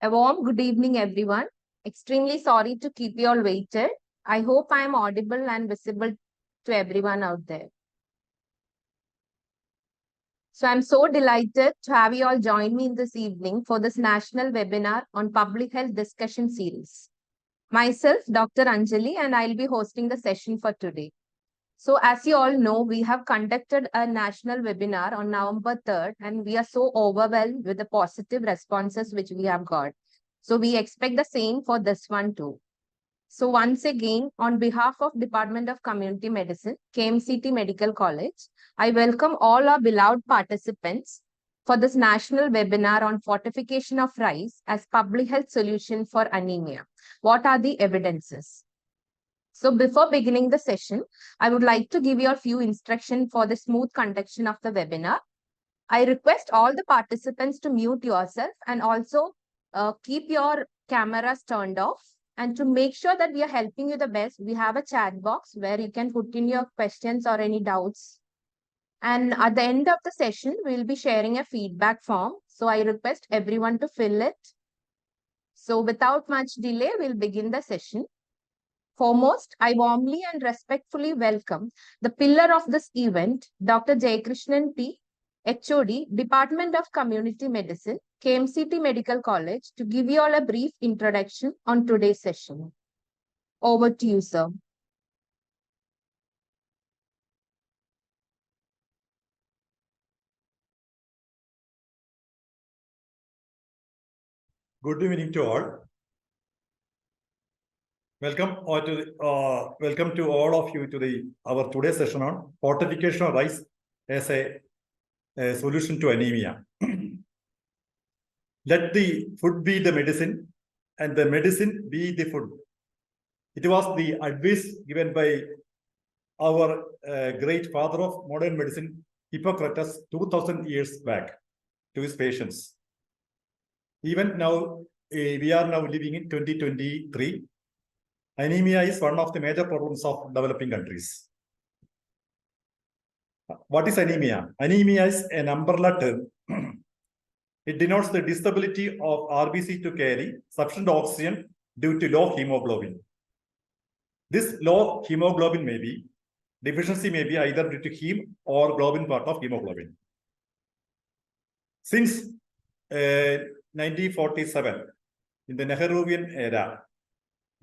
A warm good evening, everyone. Extremely sorry to keep you all waited. I hope I am audible and visible to everyone out there. So I'm so delighted to have you all join me in this evening for this national webinar on public health discussion series. Myself, Dr. Anjali, and I'll be hosting the session for today. So as you all know, we have conducted a national webinar on November 3rd, and we are so overwhelmed with the positive responses which we have got. So we expect the same for this one too. So once again, on behalf of Department of Community Medicine, KMCT Medical College, I welcome all our beloved participants for this national webinar on fortification of rice as public health solution for anemia. What are the evidences? So before beginning the session, I would like to give you a few instructions for the smooth conduction of the webinar. I request all the participants to mute yourself and also keep your cameras turned off. And to make sure that we are helping you the best, we have a chat box where you can put in your questions or any doubts. And at the end of the session, we'll be sharing a feedback form. So I request everyone to fill it. So without much delay, we'll begin the session. Foremost, I warmly and respectfully welcome the pillar of this event, Dr. Jayakrishnan P., HOD, Department of Community Medicine, KMCT Medical College, to give you all a brief introduction on today's session. Over to you, sir. Good evening to all. Welcome to all of you to our today's session on fortification of rice as a solution to anemia. Let the food be the medicine and the medicine be the food. It was the advice given by our great father of modern medicine, Hippocrates, 2000 years back to his patients. Even now, we are now living in 2023. Anemia is one of the major problems of developing countries. What is anemia? Anemia is an umbrella term. It denotes the disability of RBC to carry sufficient oxygen due to low hemoglobin. This low hemoglobin deficiency may be either due to heme or globin part of hemoglobin. Since 1947, in the Nehruvian era,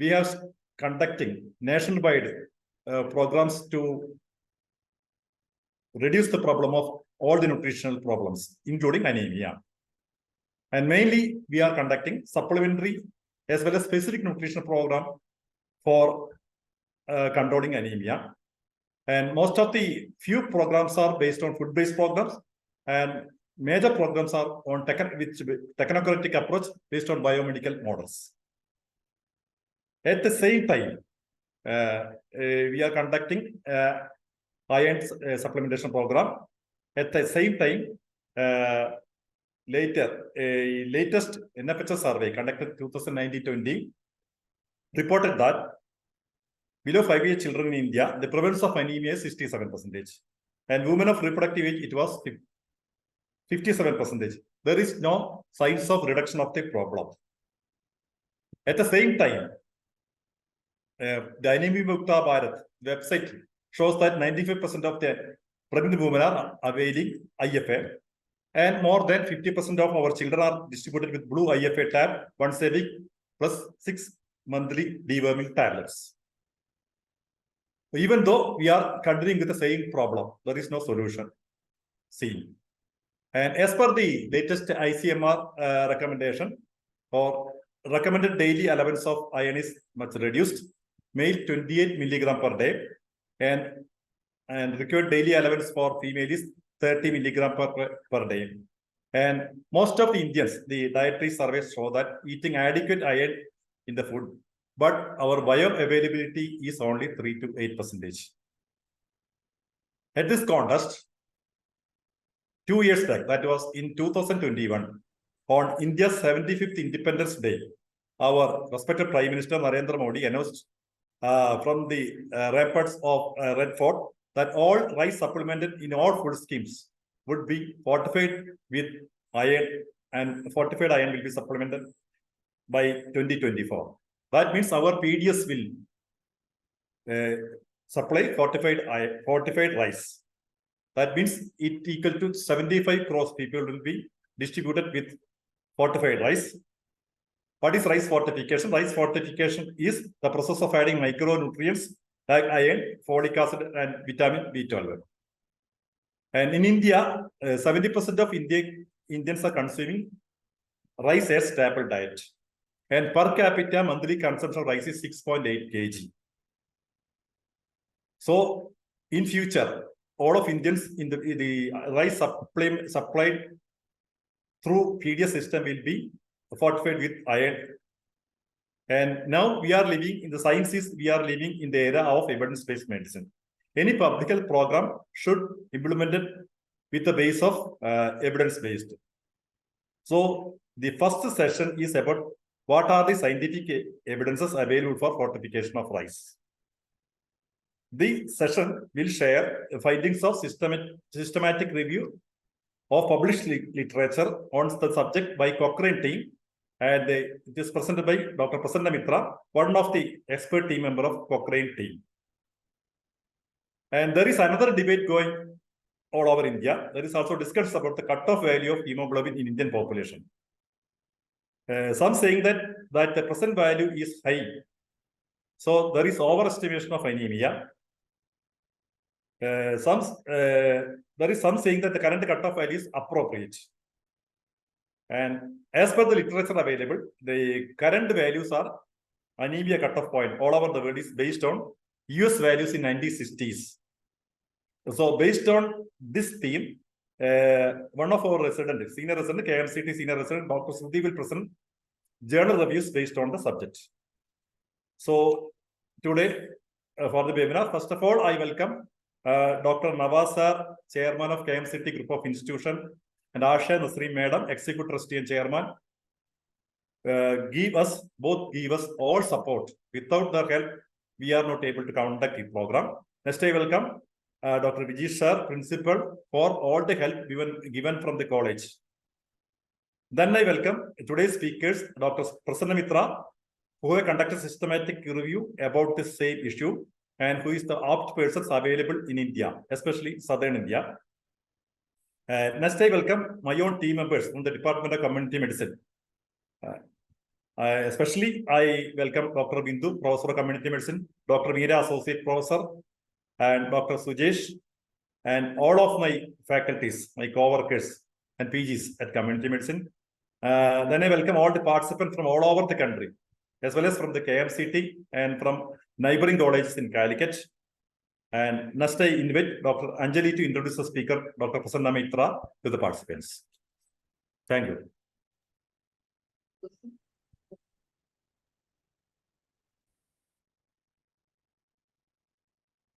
we have conducting nationwide programs to reduce the problem of all the nutritional problems, including anemia. And mainly, we are conducting supplementary as well as specific nutrition program for controlling anemia. And most of the few programs are based on food-based programs, and major programs are on technocratic approach based on biomedical models. At the same time, we are conducting iron supplementation program. At the same time, latest NFHS survey conducted 2019-20 reported that below 5-year children in India, the prevalence of anemia is 67%. And women of reproductive age, it was 57%. There is no signs of reduction of the problem. At the same time, the Anemia Mukta Bharat website shows that 95% of the pregnant women are availing IFA, and more than 50% of our children are distributed with blue IFA tab once a week plus 6 monthly deworming tablets. Even though we are continuing with the same problem, there is no solution seen. And as per the latest ICMR recommendation, for recommended daily allowance of iron is much reduced, male 28 milligram per day, and required daily allowance for female is 30 milligram per day. And most of the Indians, the dietary surveys show that eating adequate iron in the food, but our bioavailability is only 3 to 8%. At this contrast, 2 years back, that was in 2021, on India's 75th Independence Day, our respected Prime Minister Narendra Modi announced from the ramparts of Red Fort that all rice supplemented in all food schemes would be fortified with iron, and fortified iron will be supplemented by 2024. That means our PDS will supply fortified rice. That means it equal to 75 crores people will be distributed with fortified rice. What is rice fortification? Rice fortification is the process of adding micronutrients like iron, folic acid, and vitamin B12. And in India, 70% of Indians are consuming rice as staple diet. And per capita monthly consumption of rice is 6.8 kg. So in future, all of Indians in the rice supplied through PDS system will be fortified with iron. And now we are living in the sciences, we are living in the era of evidence-based medicine. Any public health program should implement it with the base of evidence-based. So the first session is about what are the scientific evidences available for fortification of rice. The session will share findings of systematic review of published literature on the subject by Cochrane team, and it is presented by Dr. Prasanna Mitra, one of the expert team member of Cochrane team. And there is another debate going all over India. There is also discussion about the cutoff value of hemoglobin in Indian population. Some saying that the present value is high. So there is overestimation of anemia. There is some saying that the current cutoff value is appropriate. And as per the literature available, the current values are anemia cutoff point all over the world is based on US values in 1960s. So based on this theme, one of our senior resident, KMCT senior resident, Dr. Sruthi will present journal reviews based on the subject. So today for the webinar, first of all, I welcome Dr. Nawaz sir, chairman of KMCT Group of Institution, and Asha Nasreen Madam, Executive Trustee and Chairman, give us all support. Without their help, we are not able to conduct the program. Next, I welcome Dr. Vijay sir, Principal, for all the help given from the college. Then I welcome today's speakers, Dr. Prasanna Mitra, who have conducted systematic review about the same issue and who is the apt persons available in India, especially Southern India. Next, I welcome my own team members from the Department of Community Medicine. Especially, I welcome Dr. Bindu, Professor of Community Medicine, Dr. Meera, Associate Professor, and Dr. Sujesh, and all of my faculties, my co-workers and PGs at Community Medicine. Then I welcome all the participants from all over the country, as well as from the KMCT and from neighboring colleges in Calicut. And next I invite Dr. Anjali to introduce the speaker, Dr. Prasanna Mitra, to the participants. Thank you.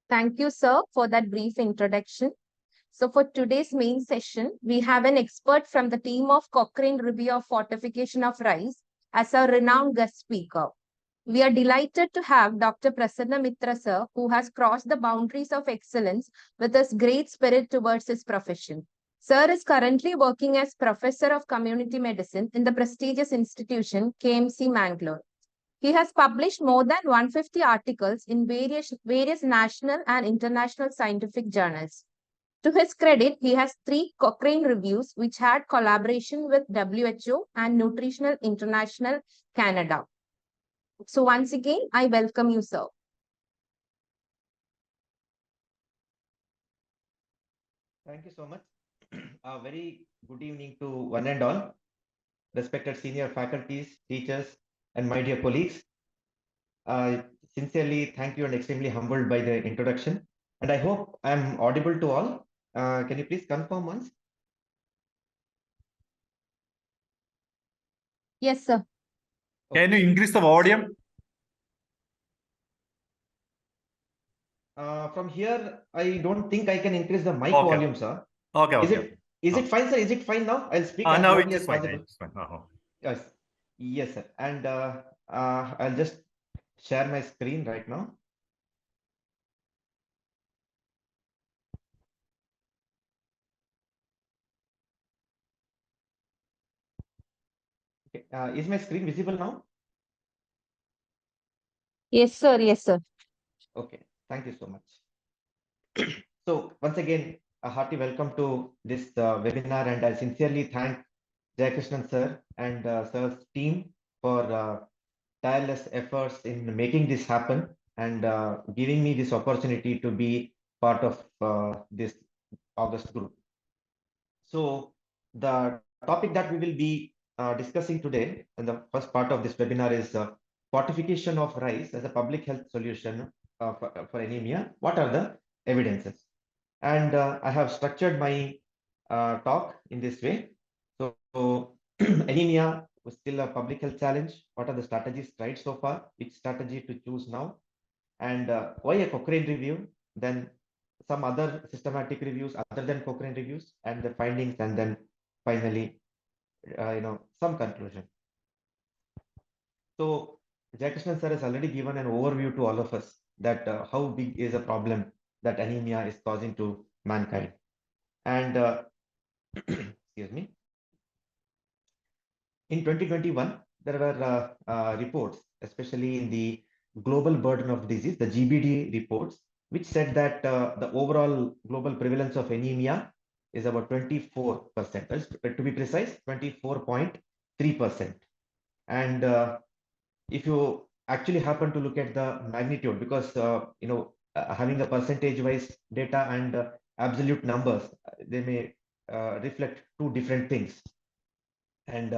Thank you, sir, for that brief introduction. So for today's main session, we have an expert from the team of Cochrane Review of Fortification of Rice as our renowned guest speaker. We are delighted to have Dr. Prasanna Mitra, sir, who has crossed the boundaries of excellence with his great spirit towards his profession. Sir is currently working as Professor of Community Medicine in the prestigious institution KMC Mangalore. He has published more than 150 articles in various national and international scientific journals. To his credit, he has 3 Cochrane reviews which had collaboration with WHO and Nutritional International Canada. So once again, I welcome you, sir. Thank you so much. A very good evening to one and all, respected senior faculties, teachers, and my dear colleagues. Sincerely thank you and extremely humbled by the introduction. And I hope I'm audible to all. Can you please confirm once? Yes, sir. Can you increase the volume? From here, I don't think I can increase the mic volume, sir. Okay. Is it fine, sir? Is it fine now? I'll speak as now loudly it is as fine. possible. It's fine. Yes, yes, sir. And I'll just share my screen right now. Is my screen visible now? Yes, sir. Yes, sir. Okay, thank you so much. So once again, a hearty welcome to this webinar, and I sincerely thank Jayakrishnan sir and sir's team for tireless efforts in making this happen and giving me this opportunity to be part of this August group. So the topic that we will be discussing today in the first part of this webinar is fortification of rice as a public health solution for anemia. What are the evidences? And I have structured my talk in this way. So anemia was still a public health challenge. What are the strategies tried so far? Which strategy to choose now? And why a Cochrane review? Then some other systematic reviews other than Cochrane reviews, and the findings, and then finally, some conclusion. So Jayakrishnan sir has already given an overview to all of us that how big is a problem that anemia is causing to mankind. And excuse me, in 2021, there were reports, especially in the Global Burden of Disease, the GBD reports, which said that the overall global prevalence of anemia is about 24%. To be precise, 24.3%. And if you actually happen to look at the magnitude, because having a percentage-wise data and absolute numbers, they may reflect two different things. And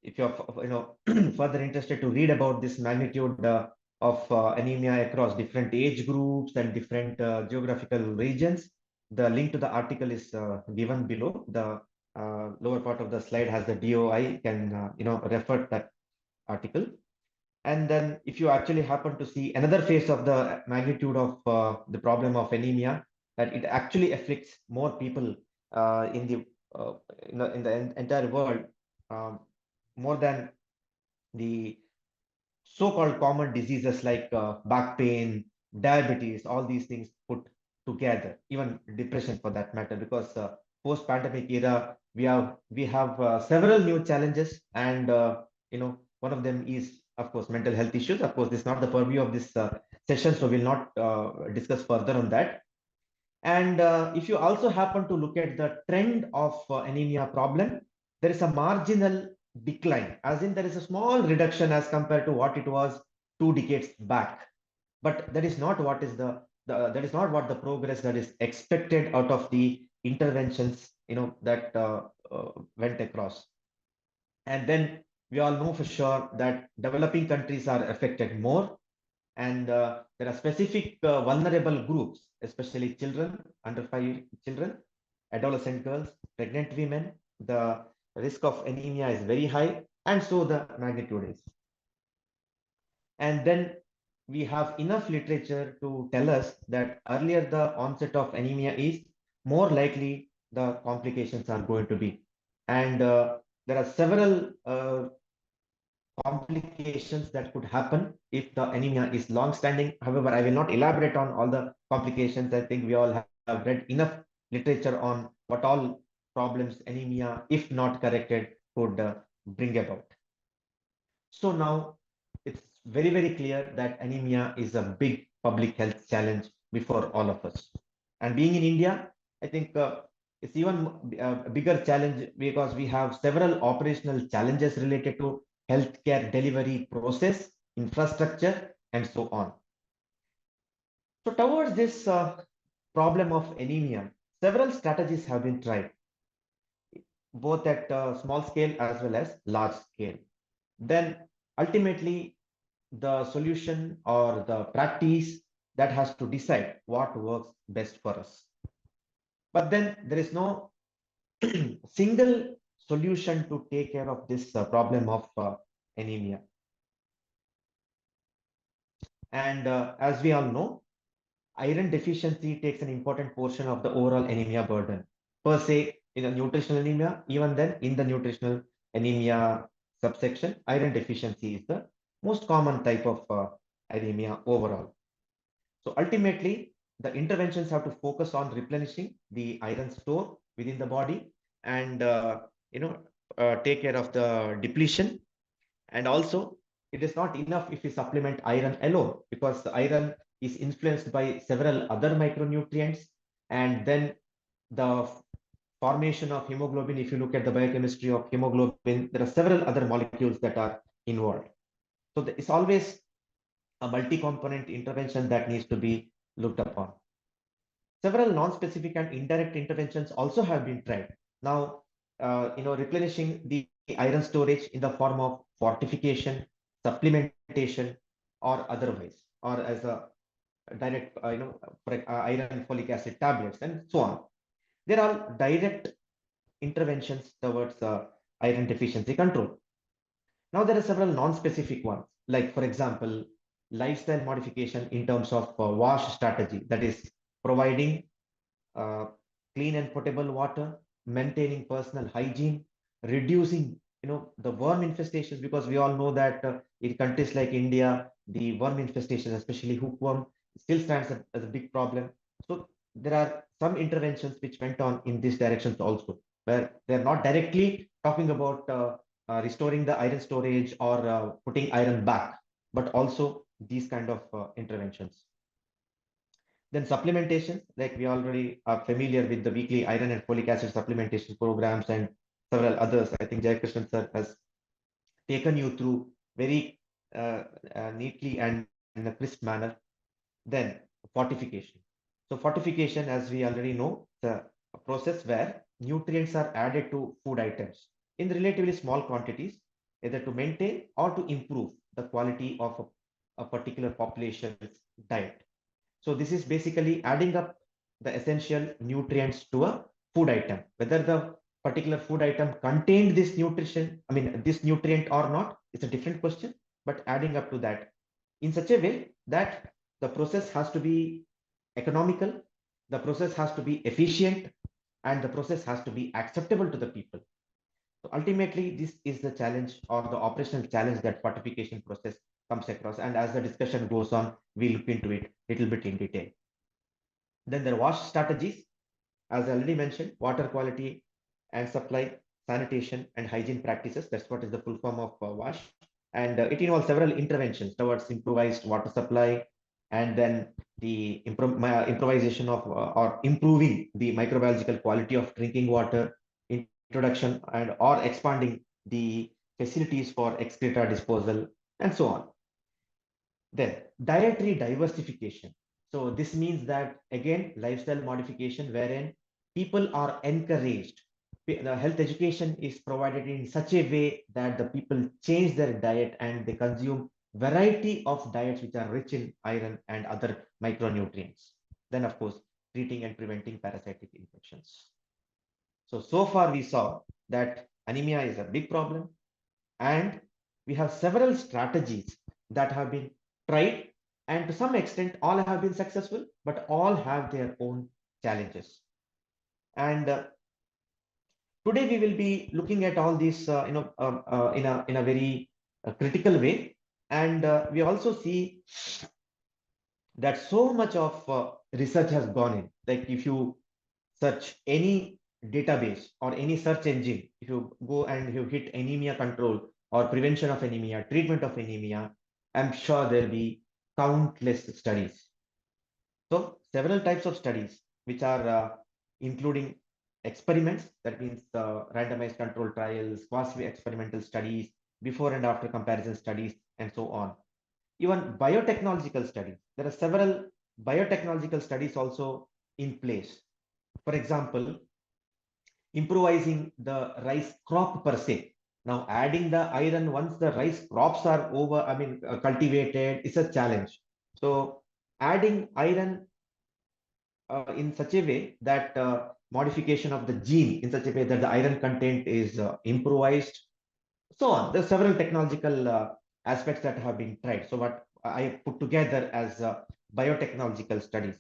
if you're further interested to read about this magnitude of anemia across different age groups and different geographical regions, the link to the article is given below. The lower part of the slide has the DOI. Can refer to that article. And then if you actually happen to see another face of the magnitude of the problem of anemia, that it actually afflicts more people in the in the entire world, more than the so-called common diseases like back pain, diabetes, all these things put together, even depression for that matter, because post-pandemic era, we have several new challenges, and one of them is, of course, mental health issues. Of course, this is not the purview of this session, so we'll not discuss further on that. And if you also happen to look at the trend of anemia problem, there is a marginal decline, as in there is a small reduction as compared to what it was 2 decades back. But that is not what is that is not what the progress that is expected out of the interventions that went across. And then we all know for sure that developing countries are affected more, and there are specific vulnerable groups, especially children, under 5 children, adolescent girls, pregnant women. The risk of anemia is very high, and so the magnitude is. And then we have enough literature to tell us that earlier the onset of anemia is, more likely the complications are going to be. And there are several complications that could happen if the anemia is long-standing. However, I will not elaborate on all the complications. I think we all have read enough literature on what all problems anemia, if not corrected, could bring about. So now it's very, very clear that anemia is a big public health challenge before all of us. And being in India, I think it's even a bigger challenge, because we have several operational challenges related to healthcare delivery process, infrastructure, and so on. So towards this problem of anemia, several strategies have been tried, both at small scale as well as large scale. Then ultimately, the solution or the practice that has to decide what works best for us. But then there is no single solution to take care of this problem of anemia. And as we all know, iron deficiency takes an important portion of the overall anemia burden. Per se, in a nutritional anemia, even then in the nutritional anemia subsection, iron deficiency is the most common type of anemia overall. So ultimately, the interventions have to focus on replenishing the iron store within the body, and take care of the depletion. And also, it is not enough if we supplement iron alone, because the iron is influenced by several other micronutrients. And then the formation of hemoglobin, if you look at the biochemistry of hemoglobin, there are several other molecules that are involved. So it's always a multi-component intervention that needs to be looked upon. Several non-specific and indirect interventions also have been tried. Now, replenishing the iron storage in the form of fortification, supplementation, or otherwise, or as a direct, iron folic acid tablets, and so on. There are direct interventions towards iron deficiency control. Now, there are several non-specific ones, like, for example, lifestyle modification in terms of wash strategy, that is providing uh, clean and potable water, maintaining personal hygiene, reducing the worm infestations, because we all know that in countries like India, the worm infestation, especially hookworm, still stands as a big problem. So there are some interventions which went on in these directions also, where they're not directly talking about restoring the iron storage or putting iron back, but also these kind of interventions. Then supplementation, like we already are familiar with the weekly iron and folic acid supplementation programs and several others. I think Jayakrishnan sir has taken you through very neatly and in a crisp manner. Then fortification. So fortification, as we already know, the process where nutrients are added to food items in relatively small quantities, either to maintain or to improve the quality of a particular population's diet. So this is basically adding up the essential nutrients to a food item. Whether the particular food item contained this this nutrient or not, it's a different question, but adding up to that in such a way that the process has to be economical, the process has to be efficient, and the process has to be acceptable to the people. So ultimately, this is the challenge or the operational challenge that fortification process comes across. And as the discussion goes on, we look into it a little bit in detail. Then there are wash strategies, as I already mentioned, water quality and supply, sanitation and hygiene practices. That's what is the full form of wash. And it involves several interventions towards improvised water supply, and then the improvisation of or improving the microbiological quality of drinking water, introduction and or expanding the facilities for excreta disposal, and so on. Then dietary diversification. So this means that, again, lifestyle modification wherein people are encouraged. The health education is provided in such a way that the people change their diet and they consume variety of diets which are rich in iron and other micronutrients. Then, of course, treating and preventing parasitic infections. So far we saw that anemia is a big problem, and we have several strategies that have been tried, and to some extent all have been successful, but all have their own challenges. And today we will be looking at all these in a very critical way. And we also see that so much of research has gone in. Like if you search any database or any search engine, if you go and you hit anemia control or prevention of anemia, treatment of anemia, I'm sure there'll be countless studies. So several types of studies, which are including experiments, that means randomized control trials, quasi-experimental studies, before and after comparison studies, and so on. Even biotechnological studies. There are several biotechnological studies also in place. For example, improvising the rice crop per se. Now, adding the iron once the rice crops are cultivated is a challenge. So, adding iron in such a way that modification of the gene in such a way that the iron content is improvised, so on. There are several technological aspects that have been tried. So, what I put together as biotechnological studies.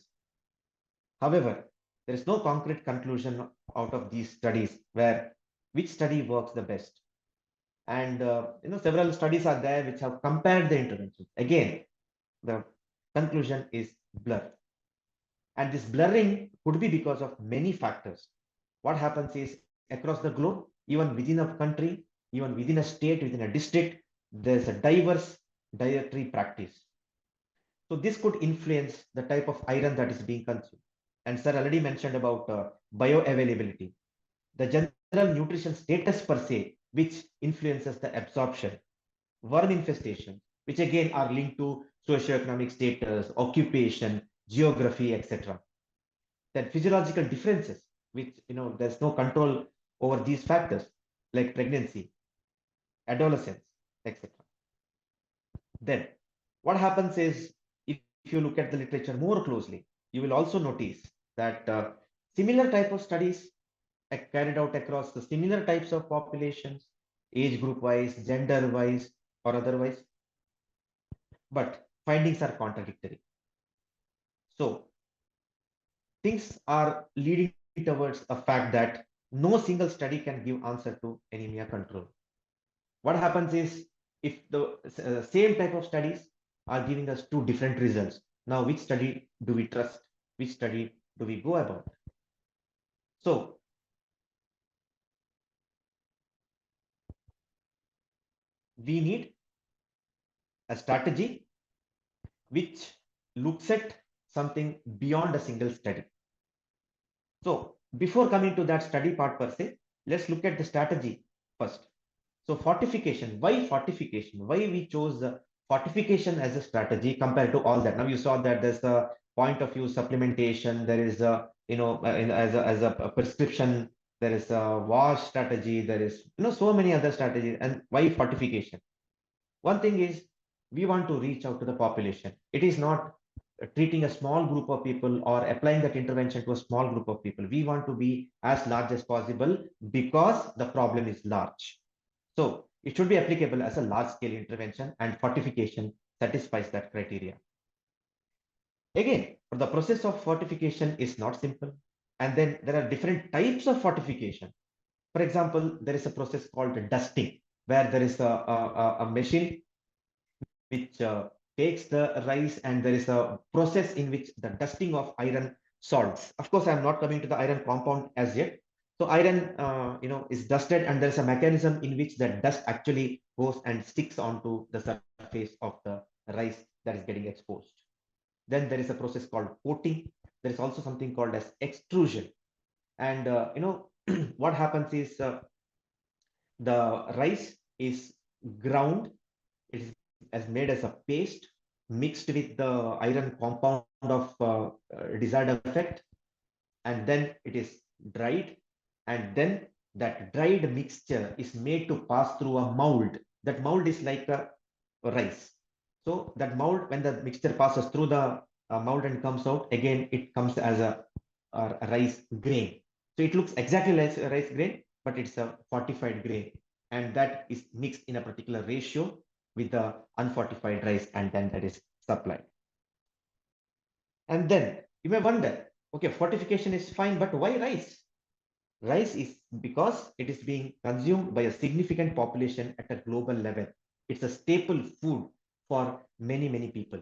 However, there is no concrete conclusion out of these studies where which study works the best. And several studies are there which have compared the interventions. Again, the conclusion is blur. And this blurring could be because of many factors. What happens is, across the globe, even within a country, even within a state, within a district, there's a diverse dietary practice. So this could influence the type of iron that is being consumed. And sir already mentioned about bioavailability, the general nutrition status per se, which influences the absorption, worm infestation, which again are linked to socioeconomic status, occupation, geography, etc. Then physiological differences, which there's no control over these factors, like pregnancy, adolescence, etc. Then what happens is, if you look at the literature more closely, you will also notice that similar type of studies are carried out across the similar types of populations, age group wise, gender wise, or otherwise, but findings are contradictory. So things are leading towards a fact that no single study can give answer to anemia control. What happens is, if the same type of studies are giving us two different results, now which study do we trust? Which study do we go about? So we need a strategy which looks at something beyond a single study. So before coming to that study part per se, let's look at the strategy first. So fortification, why fortification? Why we chose fortification as a strategy compared to all that? Now you saw that there's a point of view supplementation, there is a, as a prescription, there is a wash strategy, there is, so many other strategies. And why fortification? One thing is, we want to reach out to the population. It is not treating a small group of people or applying that intervention to a small group of people. We want to be as large as possible because the problem is large. So it should be applicable as a large scale intervention, and fortification satisfies that criteria. Again, the process of fortification is not simple. And then there are different types of fortification. For example, there is a process called dusting, where there is a machine which takes the rice, and there is a process in which the dusting of iron salts. Of course, I'm not coming to the iron compound as yet. So iron, is dusted, and there's a mechanism in which that dust actually goes and sticks onto the surface of the rice that is getting exposed. Then there is a process called coating. There is also something called as extrusion. And what happens is, the rice is ground. It is as made as a paste mixed with the iron compound of desired effect, and then it is dried, and then that dried mixture is made to pass through a mold. That mold is like a rice. So that mold, when the mixture passes through the mold and comes out, again it comes as a rice grain. So it looks exactly like a rice grain, but it's a fortified grain, and that is mixed in a particular ratio with the unfortified rice, and then that is supplied. And then you may wonder, okay, fortification is fine, but why rice? Rice is because it is being consumed by a significant population at a global level. It's a staple food for many, many people.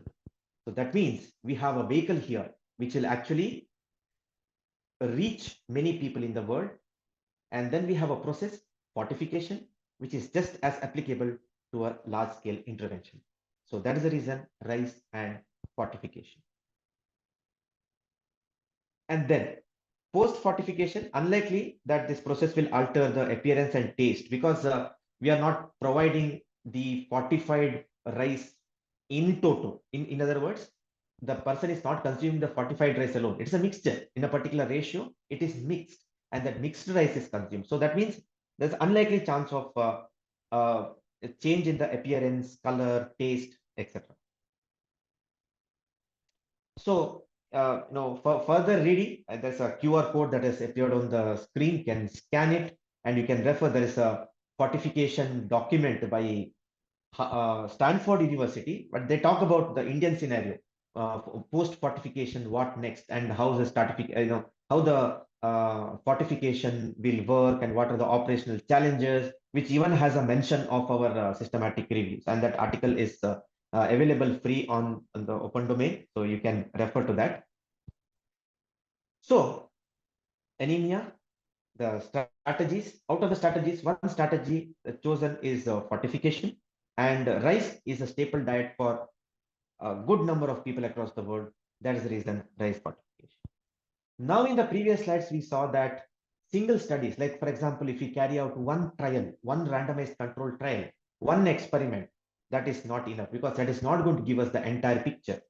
So that means we have a vehicle here which will actually reach many people in the world. And then we have a process, fortification, which is just as applicable to a large scale intervention. So that is the reason rice and fortification. And then post fortification, unlikely that this process will alter the appearance and taste, because we are not providing the fortified rice in toto. In other words, the person is not consuming the fortified rice alone. It's a mixture in a particular ratio. It is mixed, and that mixed rice is consumed. So that means there's unlikely chance of a change in the appearance, color, taste, etc. So for further reading, there's a QR code that has appeared on the screen. You can scan it, and you can refer. There is a fortification document by Stanford University, but they talk about the Indian scenario, post fortification, what next, and how the how the fortification will work, and what are the operational challenges, which even has a mention of our systematic reviews. And that article is available free on the open domain, so you can refer to that. So anemia, the strategies. Out of the strategies, one strategy chosen is fortification, and rice is a staple diet for a good number of people across the world. That is the reason rice fortification. Now, in the previous slides, we saw that single studies, like for example, if we carry out one trial, one randomized controlled trial, one experiment, that is not enough because that is not going to give us the entire picture.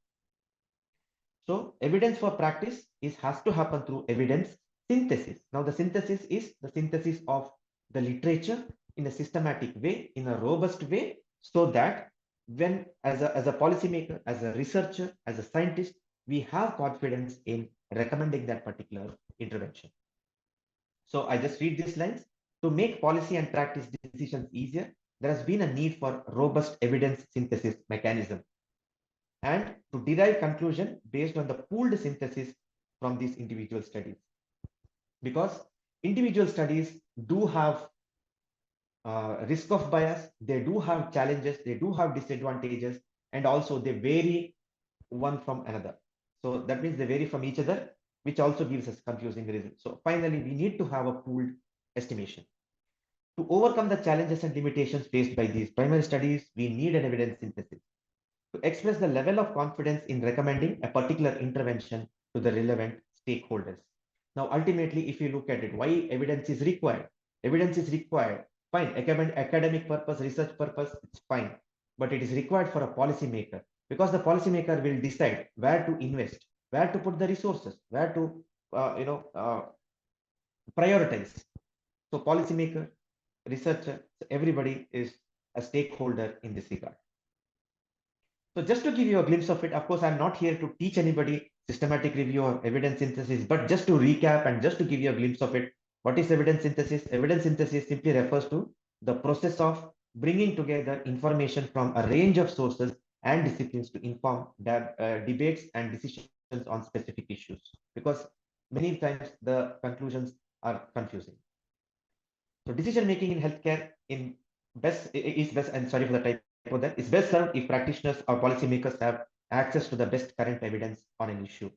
So evidence for practice has to happen through evidence synthesis. Now the synthesis is the synthesis of the literature in a systematic way, in a robust way, so that when as a policymaker, as a researcher, as a scientist, we have confidence in recommending that particular intervention. So I just read these lines. To make policy and practice decisions easier, there has been a need for robust evidence synthesis mechanism and to derive conclusion based on the pooled synthesis from these individual studies. Because individual studies do have risk of bias, they do have challenges, they do have disadvantages, and also they vary one from another. So that means they vary from each other, which also gives us confusing results. So finally, we need to have a pooled estimation. To overcome the challenges and limitations faced by these primary studies, we need an evidence synthesis to express the level of confidence in recommending a particular intervention to the relevant stakeholders. Now, ultimately, if you look at it, why evidence is required? Evidence is required. Fine, academic purpose, research purpose, it's fine. But it is required for a policymaker because the policymaker will decide where to invest, where to put the resources, where to prioritize. So policymaker, researcher, everybody is a stakeholder in this regard. So just to give you a glimpse of it, of course, I'm not here to teach anybody systematic review or evidence synthesis, but just to recap and just to give you a glimpse of it, what is evidence synthesis? Evidence synthesis simply refers to the process of bringing together information from a range of sources and disciplines to inform debates and decisions on specific issues, because many times the conclusions are confusing. So decision making in healthcare is best, and sorry for the typo there, is best served if practitioners or policymakers have access to the best current evidence on an issue.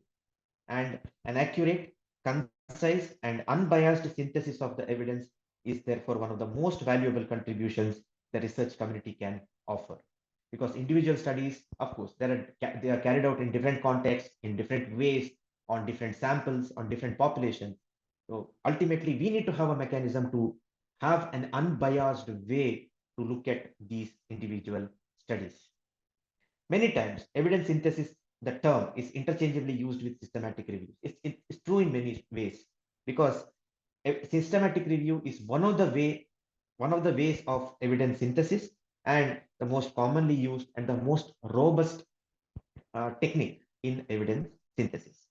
And an accurate, concise, and unbiased synthesis of the evidence is therefore one of the most valuable contributions the research community can offer. Because individual studies, of course, they are carried out in different contexts, in different ways, on different samples, on different populations. So ultimately, we need to have a mechanism to have an unbiased way to look at these individual studies. Many times, evidence synthesis, the term, is interchangeably used with systematic reviews. It's true in many ways, because a systematic review is one of the ways of evidence synthesis, and the most commonly used and the most robust technique in evidence synthesis.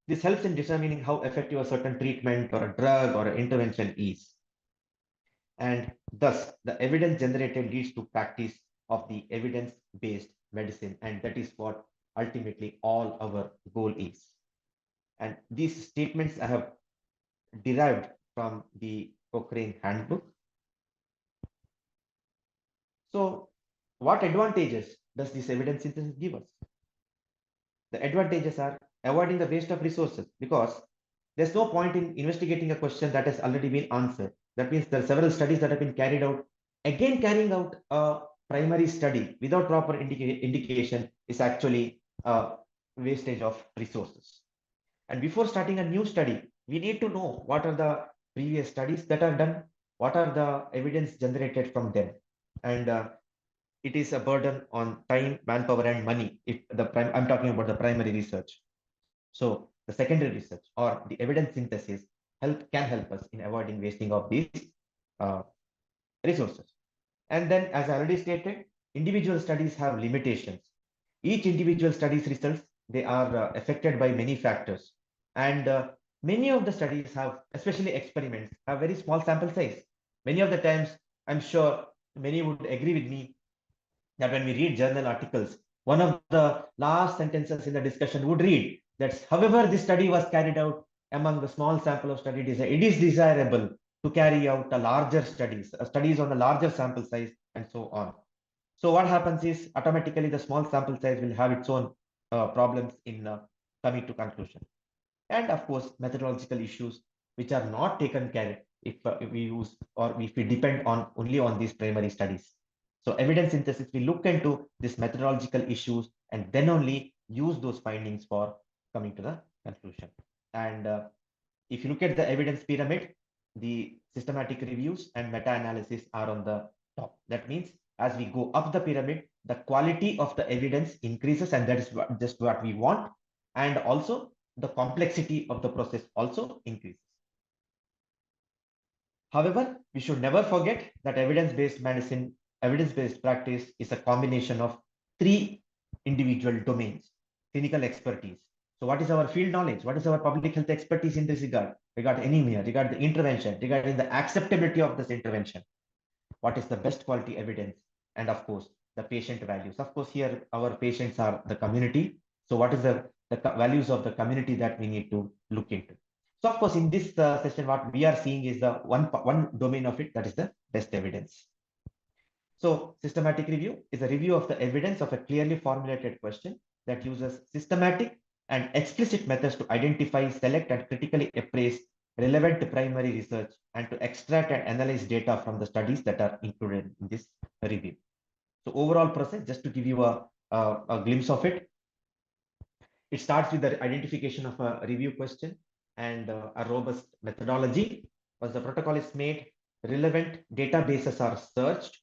This helps in determining how effective a certain treatment or a drug or an intervention is. And thus, the evidence generated leads to practice of the evidence-based medicine. And that is what ultimately all our goal is. And these statements I have derived from the Cochrane Handbook. So what advantages does this evidence synthesis give us? The advantages are avoiding the waste of resources, because there's no point in investigating a question that has already been answered. That means there are several studies that have been carried out. Again, carrying out a primary study without proper indication is actually a wastage of resources. And before starting a new study, we need to know what are the previous studies that are done, what are the evidence generated from them. And it is a burden on time, manpower, and money. I'm talking about the primary research. So the secondary research or the evidence synthesis can help us in avoiding wasting of these resources. And then, as I already stated, individual studies have limitations. Each individual study's results, they are affected by many factors. And many of the studies have, especially experiments, have very small sample size. Many of the times, I'm sure many would agree with me that when we read journal articles, one of the last sentences in the discussion would read that, however, this study was carried out among the small sample of study design, it is desirable to carry out a larger studies on a larger sample size, and so on. So what happens is automatically the small sample size will have its own problems in coming to conclusion. And of course, methodological issues which are not taken care if we use or if we depend on only on these primary studies. So evidence synthesis, we look into these methodological issues and then only use those findings for coming to the conclusion. And if you look at the evidence pyramid, the systematic reviews and meta-analysis are on the top. That means as we go up the pyramid, the quality of the evidence increases, and that is just what we want. And also the complexity of the process also increases. However, we should never forget that evidence-based medicine, evidence-based practice is a combination of three individual domains: clinical expertise. So what is our field knowledge? What is our public health expertise in this regard? Regarding anemia, regarding the intervention, regarding the acceptability of this intervention. What is the best quality evidence? And of course, the patient values. Of course, here our patients are the community. So what is the values of the community that we need to look into? So of course, in this session, what we are seeing is the one domain of it, that is the best evidence. So systematic review is a review of the evidence of a clearly formulated question that uses systematic and explicit methods to identify, select, and critically appraise relevant primary research and to extract and analyze data from the studies that are included in this review. So overall process, just to give you a glimpse of it, it starts with the identification of a review question and a robust methodology. Once the protocol is made, relevant databases are searched,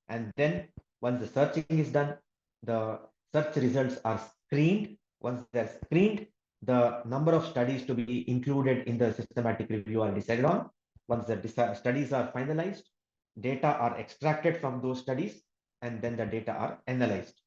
and then once the searching is done, the search results are screened. Once they're screened, the number of studies to be included in the systematic review are decided on. Once the studies are finalized, data are extracted from those studies, and then the data are analyzed.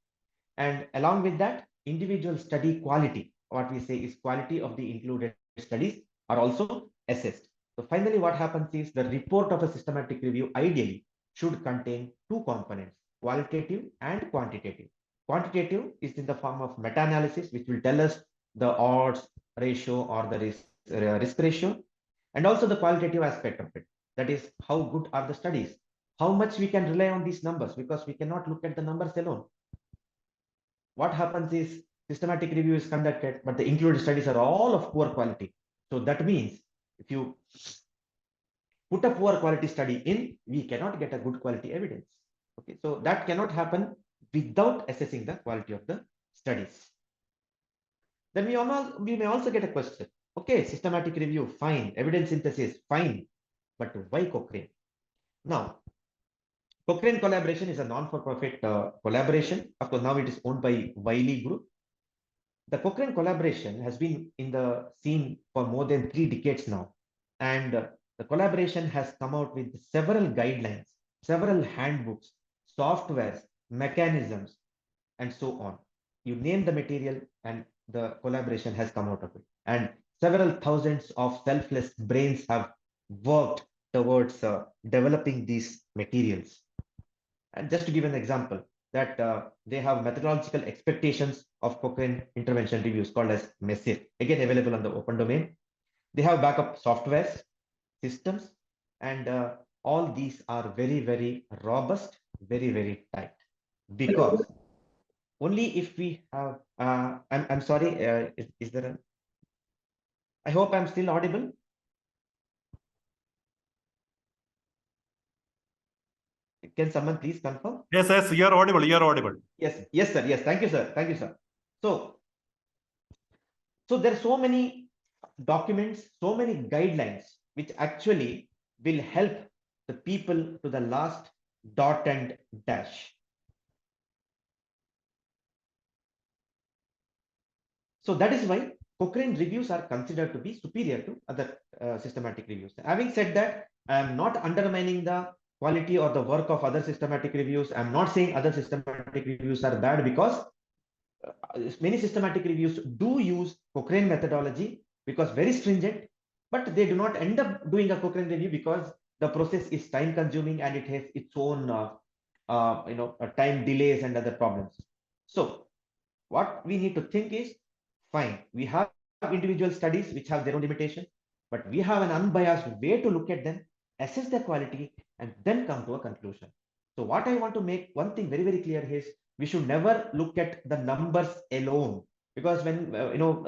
And along with that, individual study quality, what we say is quality of the included studies, are also assessed. So finally, what happens is the report of a systematic review ideally should contain two components: qualitative and quantitative. Quantitative is in the form of meta-analysis, which will tell us the odds ratio or the risk ratio, and also the qualitative aspect of it. That is, how good are the studies? How much we can rely on these numbers, because we cannot look at the numbers alone. What happens is systematic review is conducted, but the included studies are all of poor quality. So that means if you put a poor quality study in, we cannot get a good quality evidence. Okay, so that cannot happen without assessing the quality of the studies. Then we may also get a question. Okay, systematic review, fine. Evidence synthesis, fine. But why Cochrane? Now, Cochrane collaboration is a non-for-profit collaboration. Of course, now it is owned by Wiley Group. The Cochrane collaboration has been in the scene for more than 3 decades now. And the collaboration has come out with several guidelines, several handbooks, softwares, mechanisms, and so on. You name the material and the collaboration has come out of it. And several thousands of selfless brains have worked towards developing these materials. And just to give an example, that they have methodological expectations of Cochrane intervention reviews called as MESIR, again available on the open domain. They have backup softwares, systems, and all these are very, very robust, very, very tight. Because only if we have, I'm sorry, is there a, I hope I'm still audible. Can someone please confirm? Yes, yes, you're audible, you're audible. Yes, yes, sir. Yes, thank you, sir. Thank you, sir. So there are so many documents, so many guidelines, which actually will help the people to the last dot and dash. So that is why Cochrane reviews are considered to be superior to other systematic reviews. Having said that, I am not undermining the quality or the work of other systematic reviews. I'm not saying other systematic reviews are bad, because many systematic reviews do use Cochrane methodology because very stringent, but they do not end up doing a Cochrane review because the process is time consuming and it has its own time delays and other problems. So what we need to think is, fine, we have individual studies which have their own limitations, but we have an unbiased way to look at them, assess their quality, and then come to a conclusion. So what I want to make one thing very, very clear is, we should never look at the numbers alone, because when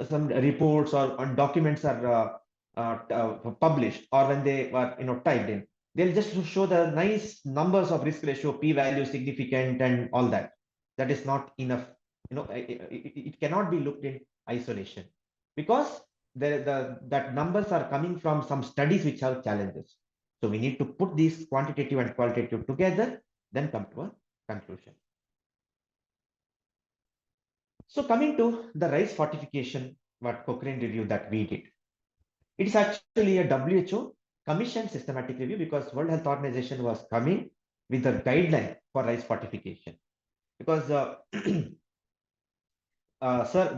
some reports or documents are published or when they were typed in, they'll just show the nice numbers of risk ratio, p-value significant and all that. That is not enough. It cannot be looked in isolation, because that numbers are coming from some studies which have challenges. So we need to put these quantitative and qualitative together, then come to a conclusion. So coming to the rice fortification, what Cochrane review that we did, it is actually a WHO commissioned systematic review, because World Health Organization was coming with a guideline for rice fortification. Because Sir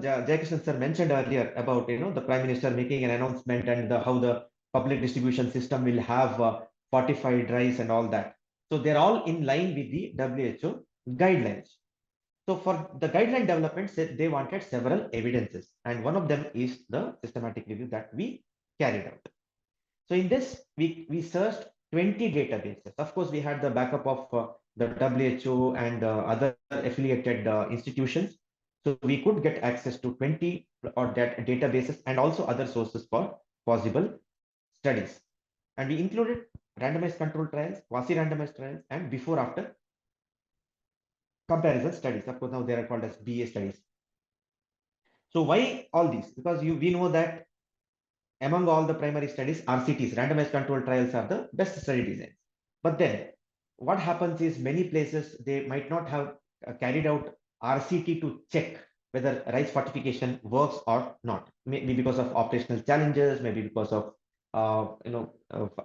Jayakrishnan sir mentioned earlier about the Prime Minister making an announcement and how the public distribution system will have fortified rice and all that. So they're all in line with the WHO guidelines. So for the guideline development, they wanted several evidences, and one of them is the systematic review that we carried out. So in this, we searched 20 databases. Of course, we had the backup of the WHO and other affiliated institutions. So we could get access to 20 or that databases and also other sources for possible studies. And we included randomized control trials, quasi-randomized trials, and before-after comparison studies. Of course, now they are called as BA studies. So why all these? Because we know that among all the primary studies, RCTs, randomized control trials, are the best study designs. But then what happens is many places they might not have carried out RCT to check whether rice fortification works or not. Maybe because of operational challenges, maybe because of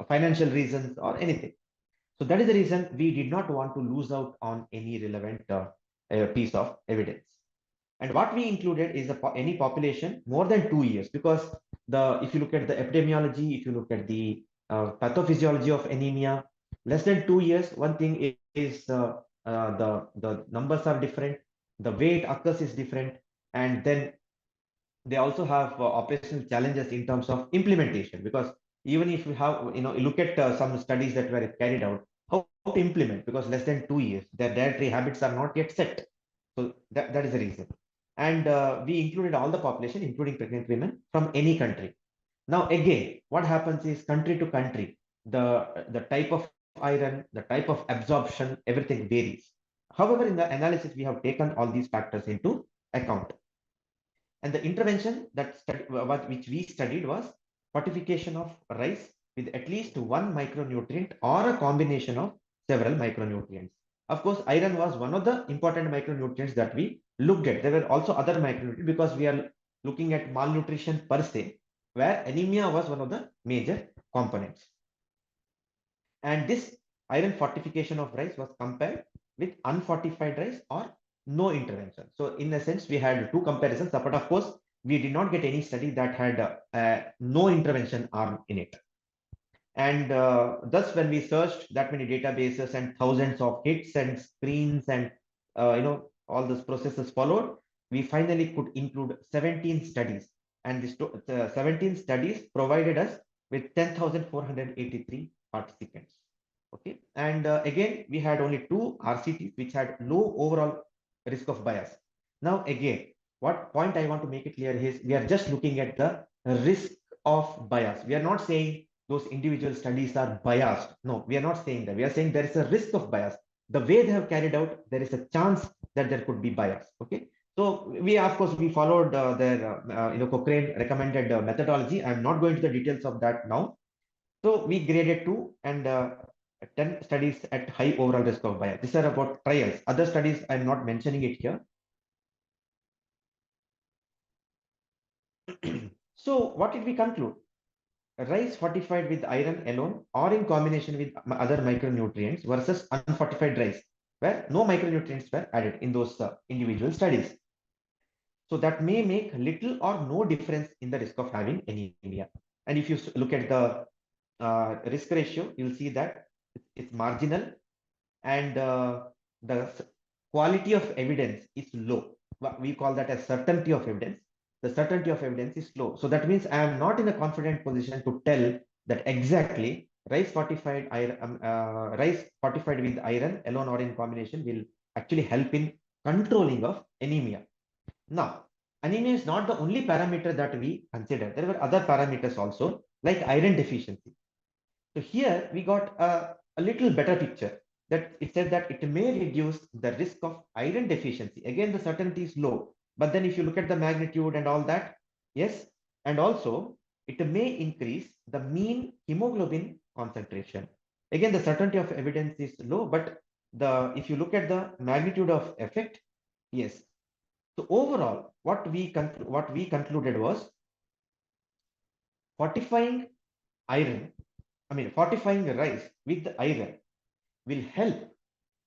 financial reasons or anything. So that is the reason we did not want to lose out on any relevant piece of evidence. And what we included is any population more than 2 years, because if you look at the epidemiology, if you look at the pathophysiology of anemia, less than 2 years, one thing is the numbers are different, the way it occurs is different, and then they also have operational challenges in terms of implementation, because even if you have look at some studies that were carried out, how to implement, because less than 2 years, their dietary habits are not yet set. So that is the reason. And we included all the population, including pregnant women, from any country. Now, again, what happens is country to country, the type of iron, the type of absorption, everything varies. However, in the analysis, we have taken all these factors into account. And the intervention which we studied was fortification of rice with at least one micronutrient or a combination of several micronutrients. Of course, iron was one of the important micronutrients that we looked at. There were also other micronutrients, because we are looking at malnutrition per se, where anemia was one of the major components. And this iron fortification of rice was compared with unfortified rice or no intervention. So in a sense, we had two comparisons, but of course, we did not get any study that had no intervention arm in it. And thus, when we searched that many databases and thousands of hits and screens and all those processes followed, we finally could include 17 studies. And this 17 studies provided us with 10,483 participants. Okay, and again, we had only 2 RCTs which had low overall risk of bias. Now, again, what point I want to make it clear is we are just looking at the risk of bias. We are not saying those individual studies are biased. No, we are not saying that. We are saying there is a risk of bias. The way they have carried out, there is a chance that there could be bias. Okay, so we, of course, we followed their Cochrane recommended methodology. I'm not going to the details of that now. So we graded 2 and 10 studies at high overall risk of bias. These are about trials. Other studies, I'm not mentioning it here. So what did we conclude? Rice fortified with iron alone or in combination with other micronutrients versus unfortified rice, where no micronutrients were added in those individual studies. So that may make little or no difference in the risk of having anemia. And if you look at the risk ratio, you'll see that it's marginal, and the quality of evidence is low. We call that as certainty of evidence. The certainty of evidence is low. So that means I am not in a confident position to tell that exactly rice fortified with iron alone or in combination will actually help in controlling of anemia. Now, anemia is not the only parameter that we consider. There were other parameters also, like iron deficiency. So here we got a little better picture, that it said that it may reduce the risk of iron deficiency. Again, the certainty is low, but then if you look at the magnitude and all that, yes, and also it may increase the mean hemoglobin concentration. Again, the certainty of evidence is low, but if you look at the magnitude of effect, yes. So overall, what we concluded was fortifying iron, fortifying the rice with the iron will help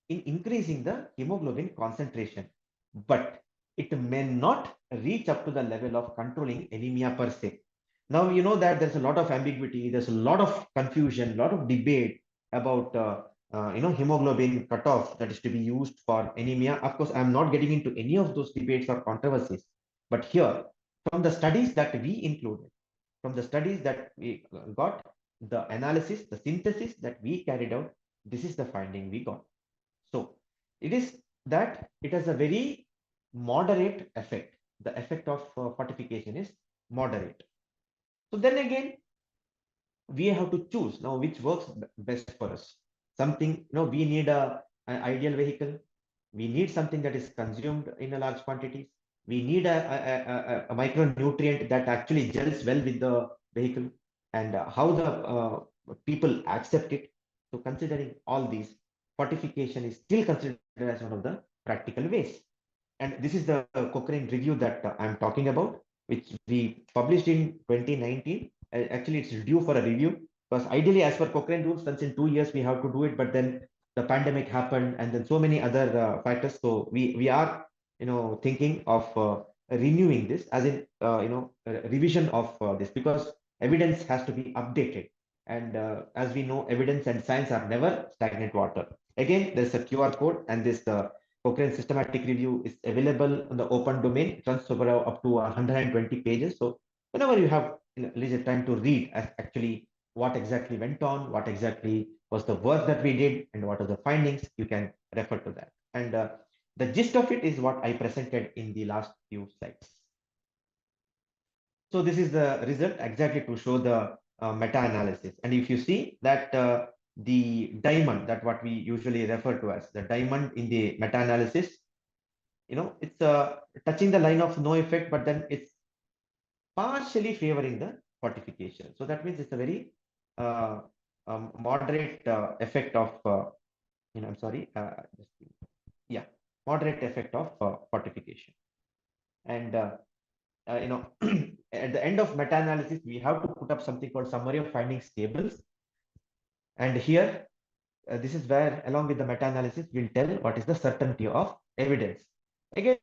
in increasing the hemoglobin concentration, but it may not reach up to the level of controlling anemia per se. Now, you know that there's a lot of ambiguity, there's a lot of confusion, a lot of debate about hemoglobin cutoff that is to be used for anemia. Of course, I'm not getting into any of those debates or controversies, but here, from the studies that we included, from the studies that we got, the analysis, the synthesis that we carried out, this is the finding we got. So it is that it has a very moderate effect. The effect of fortification is moderate. So then again, we have to choose now which works best for us. Something, we need an ideal vehicle. We need something that is consumed in a large quantities. We need a micronutrient that actually gels well with the vehicle, and how the people accept it. So considering all these, fortification is still considered as one of the practical ways. And this is the Cochrane review that I'm talking about, which we published in 2019. Actually, it's due for a review, because ideally, as per Cochrane rules, once in 2 years we have to do it, but then the pandemic happened, and then so many other factors. So we are, thinking of renewing this, as in, revision of this, because evidence has to be updated. And as we know, evidence and science are never stagnant water. Again, there's a QR code, and this Cochrane systematic review is available on the open domain. It runs over up to 120 pages. So whenever you have leisure time to read actually what exactly went on, what exactly was the work that we did, and what are the findings, you can refer to that. And the gist of it is what I presented in the last few slides. So this is the result exactly to show the meta-analysis. And if you see that the diamond, that what we usually refer to as the diamond in the meta-analysis, it's touching the line of no effect, but then it's partially favoring the fortification. So that means it's a very moderate effect of, I'm sorry, moderate effect of fortification. And at the end of meta-analysis, we have to put up something called summary of findings tables. And here, this is where, along with the meta-analysis, we'll tell what is the certainty of evidence. Again,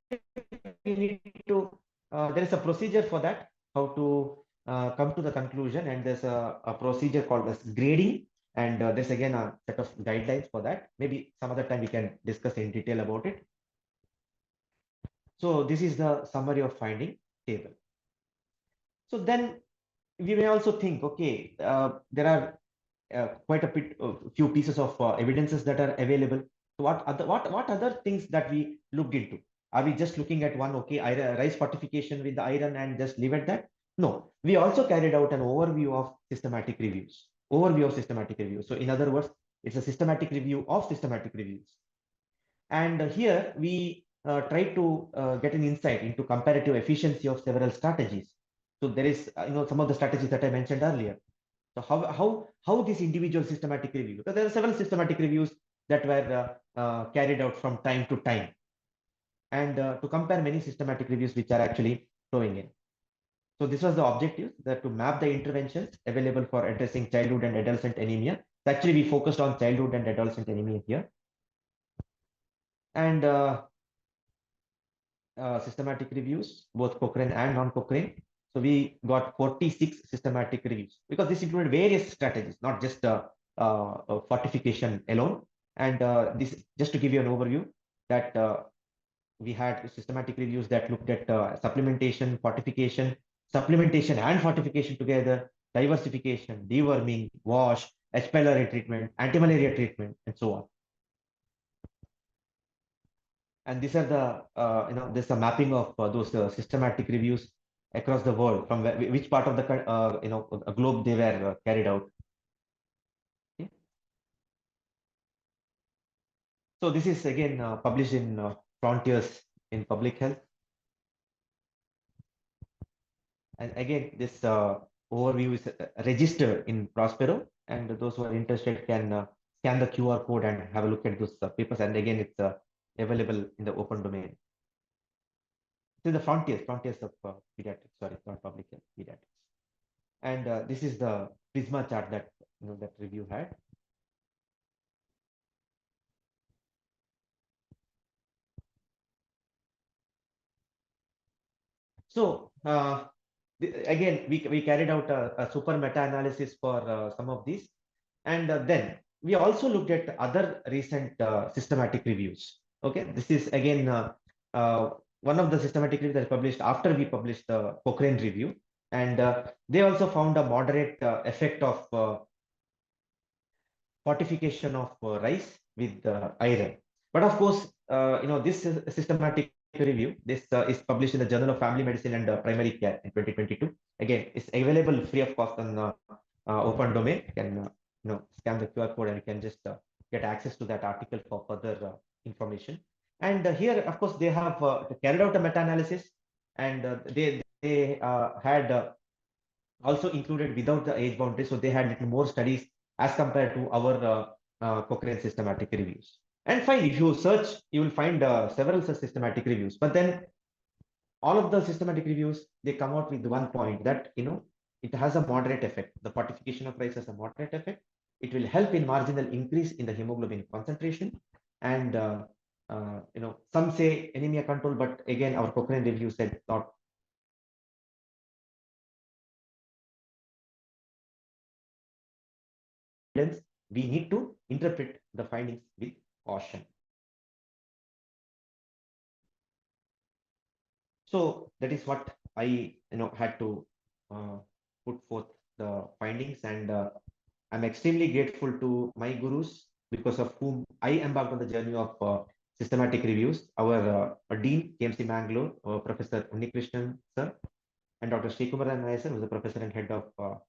we need to, there is a procedure for that, how to come to the conclusion, and there's a procedure called as grading, and there's again a set of guidelines for that. Maybe some other time we can discuss in detail about it. So this is the summary of finding table. So then we may also think, okay, there are quite a few pieces of evidences that are available. So what other things that we looked into? Are we just looking at one, okay, rice fortification with the iron and just leave it that? No, we also carried out an overview of systematic reviews. So in other words, it's a systematic review of systematic reviews. And here we try to get an insight into comparative efficiency of several strategies. So there is, some of the strategies that I mentioned earlier. So how this individual systematic review? So there are several systematic reviews that were carried out from time to time, and to compare many systematic reviews which are actually flowing in. So this was the objective, that to map the interventions available for addressing childhood and adolescent anemia. So actually, we focused on childhood and adolescent anemia here, and systematic reviews, both Cochrane and non-Cochrane. So we got 46 systematic reviews, because this included various strategies, not just fortification alone. And this, just to give you an overview, that we had systematic reviews that looked at supplementation, fortification, supplementation and fortification together, diversification, deworming, wash, H. pylori treatment, anti-malaria treatment, and so on. And these are the, this is a mapping of those systematic reviews across the world from which part of the, globe they were carried out. Okay. So this is again published in Frontiers in Public Health. And again, this overview is registered in Prospero, and those who are interested can scan the QR code and have a look at those papers. And again, it's available in the open domain. It's in the frontiers of pediatrics. Sorry, not public health, pediatrics. And this is the Prisma chart that that review had. So again, we carried out a super meta-analysis for some of these, and then we also looked at other recent systematic reviews. Okay, this is again one of the systematic reviews that is published after we published the Cochrane review, and they also found a moderate effect of fortification of rice with iron. But of course, this systematic review, this is published in the Journal of Family Medicine and Primary Care in 2022. Again, it's available free of cost on open domain. You can scan the QR code and you can just get access to that article for further information. And here, of course, they have carried out a meta-analysis, and they had also included without the age boundary. So they had little more studies as compared to our Cochrane systematic reviews. And fine, if you search, you will find several such systematic reviews. But then all of the systematic reviews, they come out with one point that, it has a moderate effect. The fortification of rice has a moderate effect. It will help in marginal increase in the hemoglobin concentration. And, some say anemia control, but again, our Cochrane review said not. We need to interpret the findings with caution. So that is what I had to put forth the findings, and I'm extremely grateful to my gurus, because of whom I embarked on the journey of systematic reviews. Our Dean, KMC Mangalore, Professor Unnikrishnan sir, and Dr. Srikumaran Nair sir, who is the professor and head of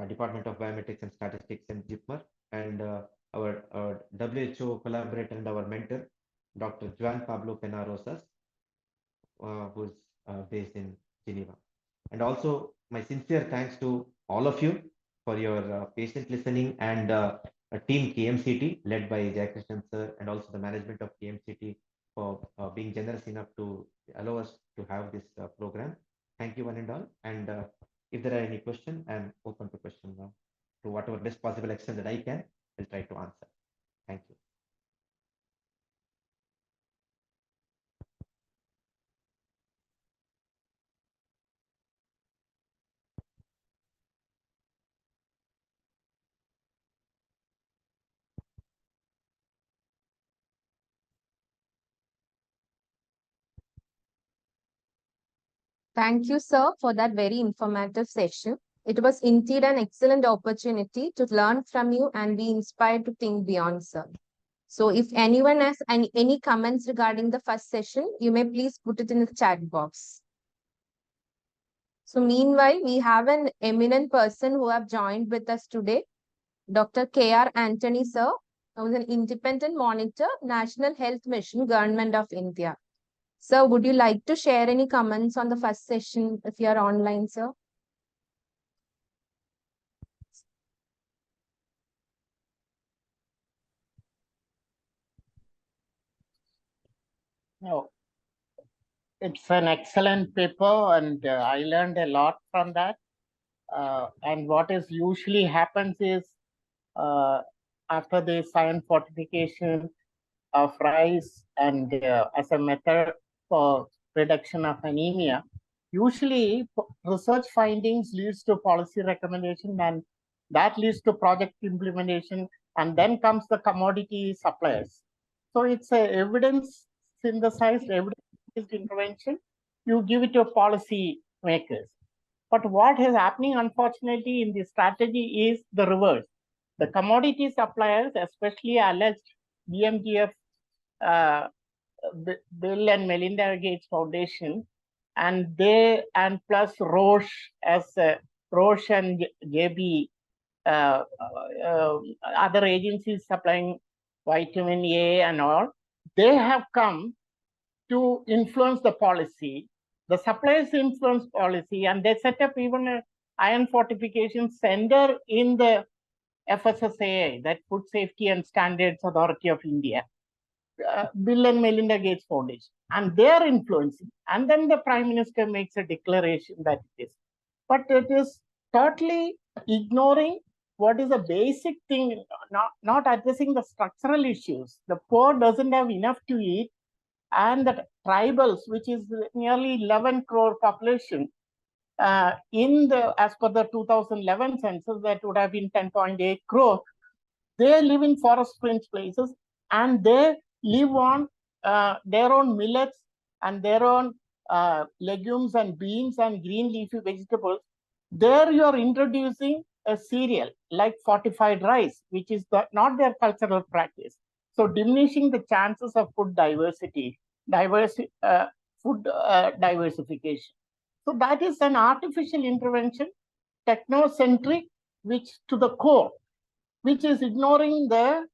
Department of Biometrics and Statistics in JIPMER, and our WHO collaborator and our mentor, Dr. Juan Pablo Pena Rosas, who's based in Geneva. And also my sincere thanks to all of you for your patient listening, and team KMCT led by Jayakrishnan sir, and also the management of KMCT for being generous enough to allow us to have this program. Thank you one and all. And if there are any questions, I'm open to question now. To whatever best possible extent that I can, I'll try to answer. Thank you. Thank you, sir, for that very informative session. It was indeed an excellent opportunity to learn from you and be inspired to think beyond, sir. So if anyone has any comments regarding the first session, you may please put it in the chat box. So meanwhile, we have an eminent person who have joined with us today, Dr. K.R. Anthony, sir, who is an independent monitor, National Health Mission, Government of India. Sir, would you like to share any comments on the first session if you are online, sir? No, it's an excellent paper, and I learned a lot from that. And what is usually happens is after the science fortification of rice and as a method for reduction of anemia, usually research findings leads to policy recommendation, and that leads to project implementation, and then comes the commodity suppliers. So it's a evidence synthesized, evidence-based intervention. You give it to policy makers. But what is happening, unfortunately, in the strategy is the reverse. The commodity suppliers, especially alleged BMGF Bill and Melinda Gates Foundation, and they and plus Roche as Roche and JB, other agencies supplying vitamin A and all, they have come to influence the policy. The suppliers influence policy, and they set up even a iron fortification center in the FSSAI, that Food Safety and Standards Authority of India, Bill and Melinda Gates Foundation, and they are influencing. And then the Prime Minister makes a declaration that it is. But it is totally ignoring what is a basic thing, not addressing the structural issues. The poor doesn't have enough to eat, and the tribals, which is nearly 11 crore population, as per the 2011 census, that would have been 10.8 crore. They live in forest-fringed places, and they live on their own millets and their own legumes and beans and green leafy vegetables. There you are introducing a cereal like fortified rice, which is not their cultural practice. So diminishing the chances of food diversity, food diversification. So that is an artificial intervention, technocentric, which to the core, which is ignoring the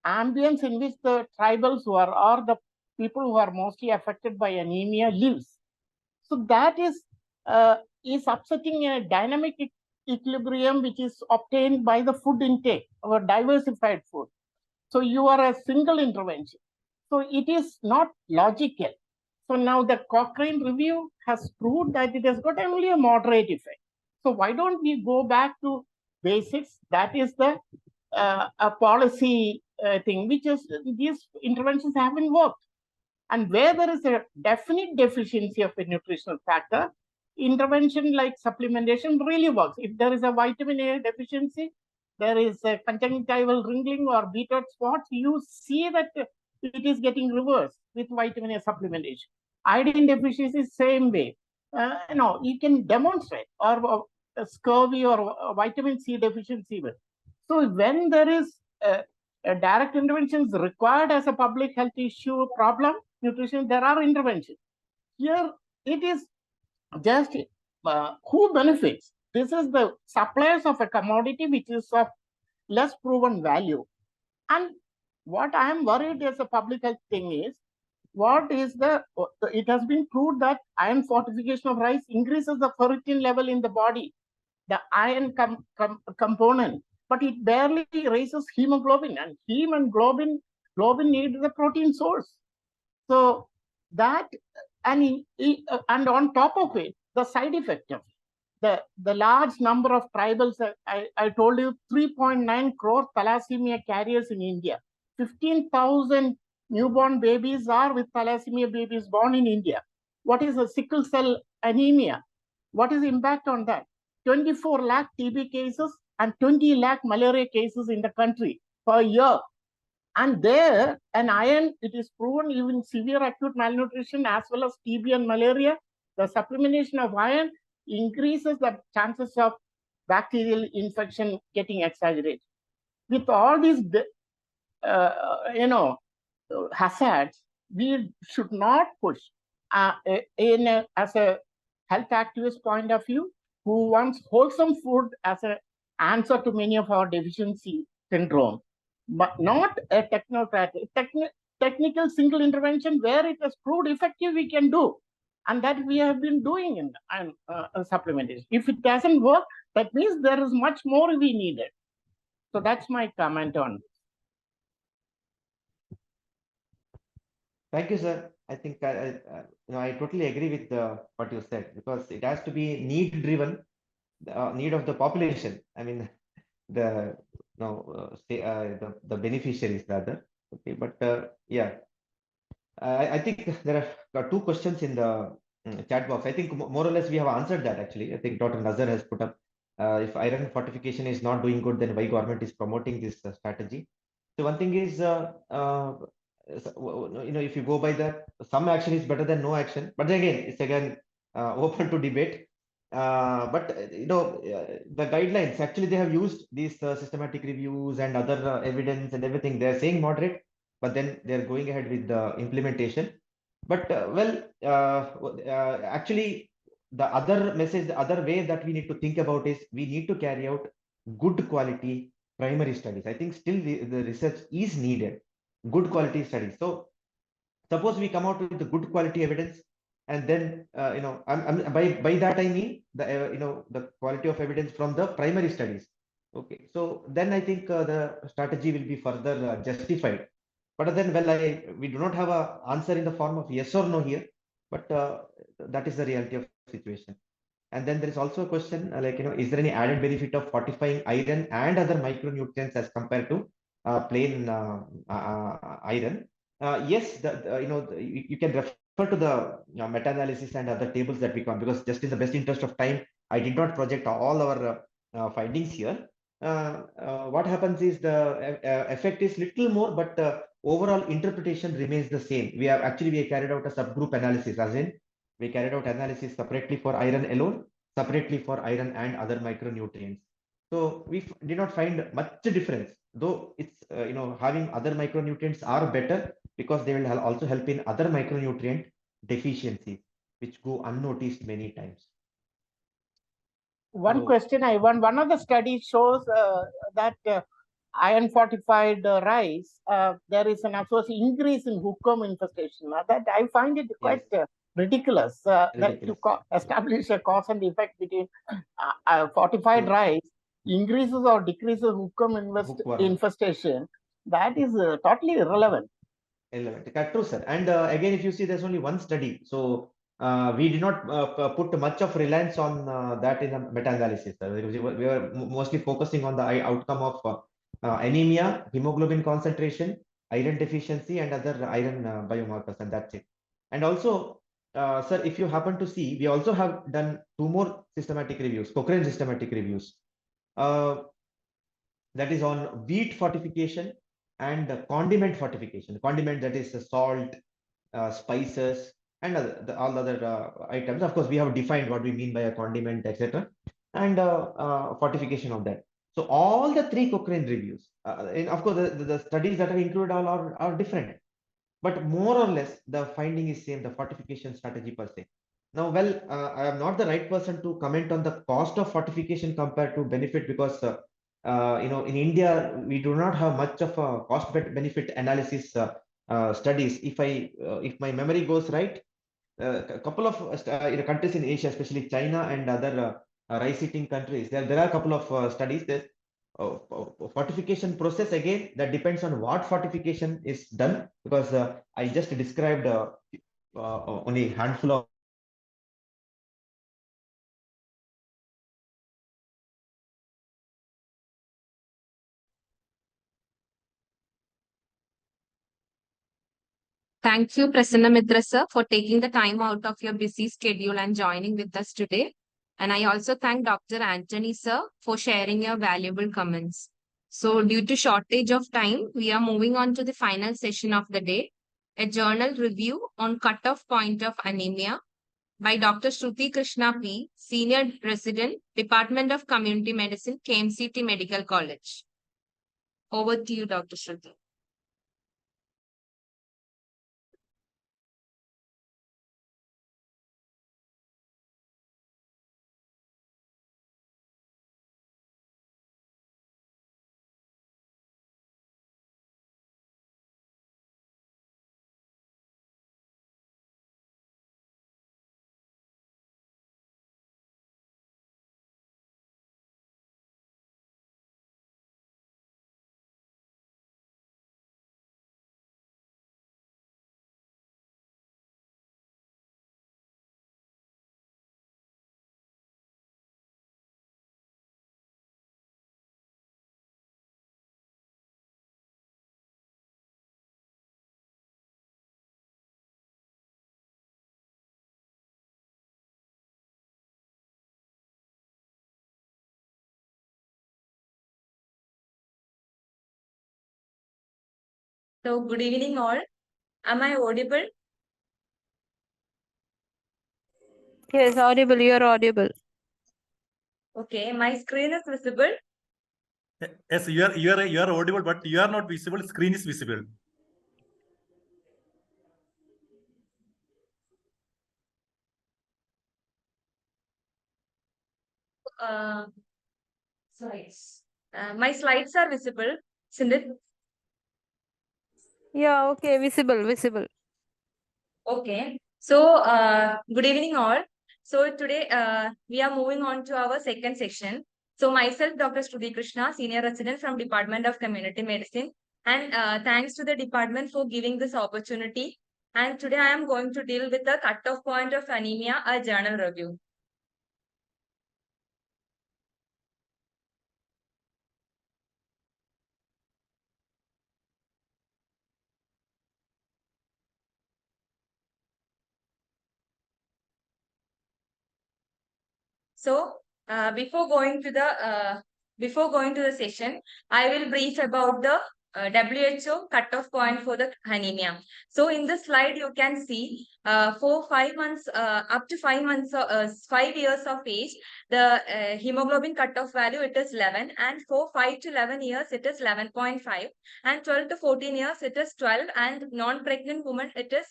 ambience in which the tribals who are, or the people who are mostly affected by anemia lives. So that is upsetting a dynamic equilibrium which is obtained by the food intake or diversified food. So you are a single intervention. So it is not logical. So now the Cochrane review has proved that it has got only a moderate effect. So why don't we go back to basics? That is the a policy thing, which is these interventions haven't worked. And where there is a definite deficiency of a nutritional factor, intervention like supplementation really works. If there is a vitamin A deficiency, there is a conjunctival wrinkling or beetroot spots, you see that it is getting reversed with vitamin A supplementation. Iodine deficiency, same way. You can demonstrate, or scurvy or vitamin C deficiency. So when there is a direct interventions required as a public health issue problem, nutrition, there are interventions. Here it is just who benefits. This is the suppliers of a commodity which is of less proven value. And what I am worried as a public health thing is, it has been proved that iron fortification of rice increases the ferritin level in the body, the iron component, but it barely raises hemoglobin, and globin needs the protein source. So that, and on top of it, the side effect of it, the large number of tribals. I told you 3.9 crore thalassemia carriers in India. 15,000 newborn babies are with thalassemia babies born in India. What is a sickle cell anemia? What is the impact on that? 24 lakh TB cases and 20 lakh malaria cases in the country per year. And there, an iron, it is proven even severe acute malnutrition as well as TB and malaria, the supplementation of iron increases the chances of bacterial infection getting exaggerated. With all these, hazards, we should not push as a health activist point of view, who wants wholesome food as an answer to many of our deficiency syndrome, but not a technical single intervention where it has proved effective we can do. And that we have been doing in supplementation. If it doesn't work, that means there is much more we needed. So that's my comment on this. Thank you, sir. I think I totally agree with what you said, because it has to be need driven, need of the population. I mean, the beneficiaries rather. Okay, but yeah, I think there are two questions in the chat box. I think more or less we have answered that actually. I think Dr. Nazar has put up, if iron fortification is not doing good, then why government is promoting this strategy. So one thing is, if you go by that, some action is better than no action. But then again, it's again open to debate. But the guidelines, actually they have used these systematic reviews and other evidence and everything. They're saying moderate, but then they're going ahead with the implementation. But actually, the other message, the other way that we need to think about is we need to carry out good quality primary studies. I think still the research is needed, good quality studies. So suppose we come out with the good quality evidence, and then by that I mean the the quality of evidence from the primary studies. Okay, so then I think the strategy will be further justified. But then, we do not have a answer in the form of yes or no here, but that is the reality of situation. And then there is also a question is there any added benefit of fortifying iron and other micronutrients as compared to plain iron? Yes, you can refer to the meta-analysis and other tables that we come, because just in the best interest of time, I did not project all our findings here. What happens is the effect is little more, but overall interpretation remains the same. We carried out a subgroup analysis, as in we carried out analysis separately for iron alone, separately for iron and other micronutrients. So we did not find much difference, though it's having other micronutrients are better because they will also help in other micronutrient deficiencies which go unnoticed many times. One So- question I want, one of the studies shows that iron fortified rice, there is an associated increase in hookworm infestation. That I find it quite ridiculous, that to establish a cause and effect between fortified rice increases or decreases hookworm infestation. That is totally irrelevant. True, sir. And again, if you see, there's only one study. So we did not put much of reliance on that in a meta-analysis. We were mostly focusing on the outcome of anemia, hemoglobin concentration, iron deficiency, and other iron biomarkers, and that's it. And also, sir, if you happen to see, we also have done 2 more systematic reviews, Cochrane systematic reviews. That is on wheat fortification and condiment fortification. Condiment, that is salt, spices, and all other items. Of course, we have defined what we mean by a condiment, etc., and fortification of that. So all the 3 Cochrane reviews, and of course, the studies that are included all are different, but more or less the finding is same, the fortification strategy per se. Now, I am not the right person to comment on the cost of fortification compared to benefit, because in India, we do not have much of a cost benefit analysis studies. If my memory goes right, a couple of countries in Asia, especially China and other rice-eating countries, there are a couple of studies. There, fortification process, again, that depends on what fortification is done, because I just described only a handful of Thank you, Prasanna Mitra sir, for taking the time out of your busy schedule and joining with us today. And I also thank Dr. Anthony sir for sharing your valuable comments. So due to shortage of time, we are moving on to the final session of the day, a journal review on cutoff point of anemia by Dr. Shruti Krishna P., Senior Resident, Department of Community Medicine, KMCT Medical College. Over to you, Dr. Shruti. So, good evening, all. Am I audible? Yes, audible. You are audible. Okay, my screen is visible. Yes, you are audible, but you are not visible. Screen is visible. slides. My slides are visible, isn't it? Yeah, okay, visible. Okay. So, good evening all. So today we are moving on to our second section. So myself, Dr. Shruti Krishna, Senior Resident from Department of Community Medicine. And thanks to the department for giving this opportunity. And today I am going to deal with the cutoff point of anemia, a journal review. So before going to the session, I will brief about the WHO cutoff point for the anemia. So in this slide, you can see for 5 months, up to 5 months, 5 years of age, the hemoglobin cutoff value, it is 11. And for 5 to 11 years, it is 11.5. And 12 to 14 years, it is 12. And non-pregnant women, it is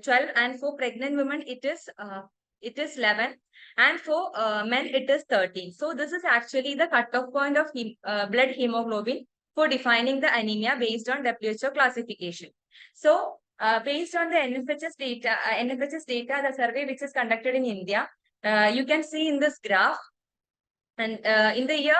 12. And for pregnant women, it is 11. And for men, it is 13. So this is actually the cutoff point of blood hemoglobin for defining the anemia based on WHO classification. So based on the NFHS data, the survey which is conducted in India, you can see in this graph, and in the year,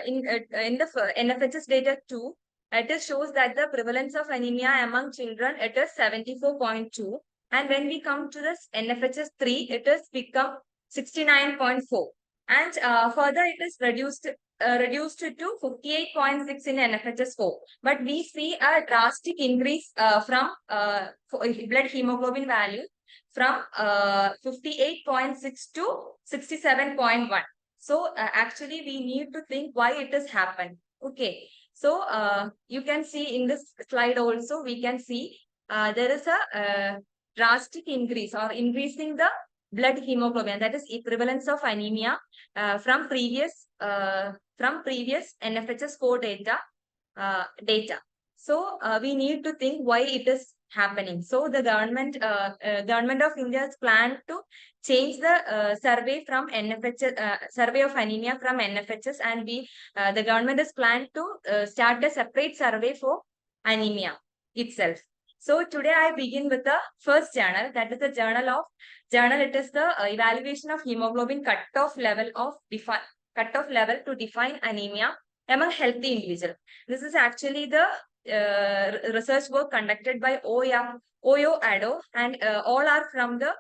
in the NFHS data 2, it shows that the prevalence of anemia among children, it is 74.2. And when we come to this NFHS 3, it has become 69.4. And further, it is reduced to 58.6 in NFHS 4. But we see a drastic increase from blood hemoglobin value from 58.6 to 67.1. So actually, we need to think why it has happened. Okay. So you can see in this slide also, we can see there is a drastic increase or increasing the blood hemoglobin, that is prevalence of anemia from previous NFHS 4 data. So we need to think why it is happening. So the government of India has planned to change the survey from NFHS, survey of anemia from NFHS, and the government has planned to start a separate survey for anemia itself. So today I begin with the first journal, that is the journal. It is the evaluation of hemoglobin cutoff level to define anemia among healthy individuals. This is actually the research work conducted by Oyo Ado, and all are from the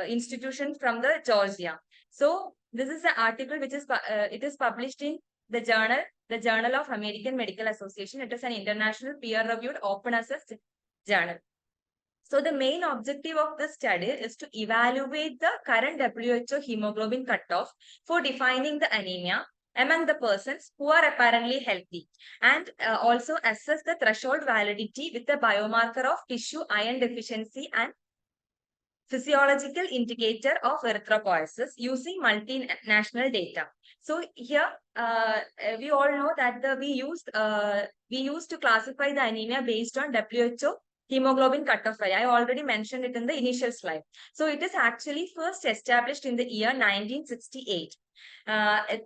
institution from the Georgia. So this is the article which is it is published in the Journal of American Medical Association. It is an international peer-reviewed open access journal. So the main objective of this study is to evaluate the current WHO hemoglobin cutoff for defining the anemia among the persons who are apparently healthy, and also assess the threshold validity with the biomarker of tissue iron deficiency and physiological indicator of erythropoiesis using multinational data. So here we all know that we used to classify the anemia based on WHO hemoglobin cutoff value. I already mentioned it in the initial slide. So it is actually first established in the year 1968.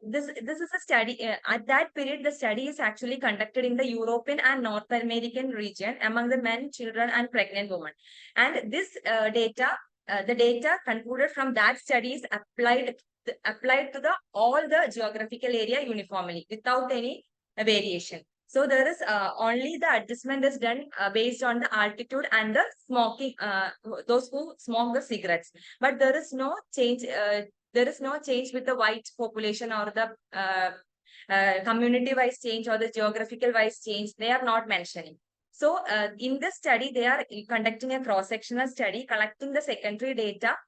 This is a study. At that period, the study is actually conducted in the European and North American region among the men, children, and pregnant women. And this the data concluded from that study is applied to all the geographical area uniformly without any variation. So there is only the adjustment is done based on the altitude and the smoking, those who smoke the cigarettes. But there is no change. There is no change with the white population or the community-wise change or the geographical-wise change. They are not mentioning. So in this study, they are conducting a cross-sectional study, collecting the secondary data,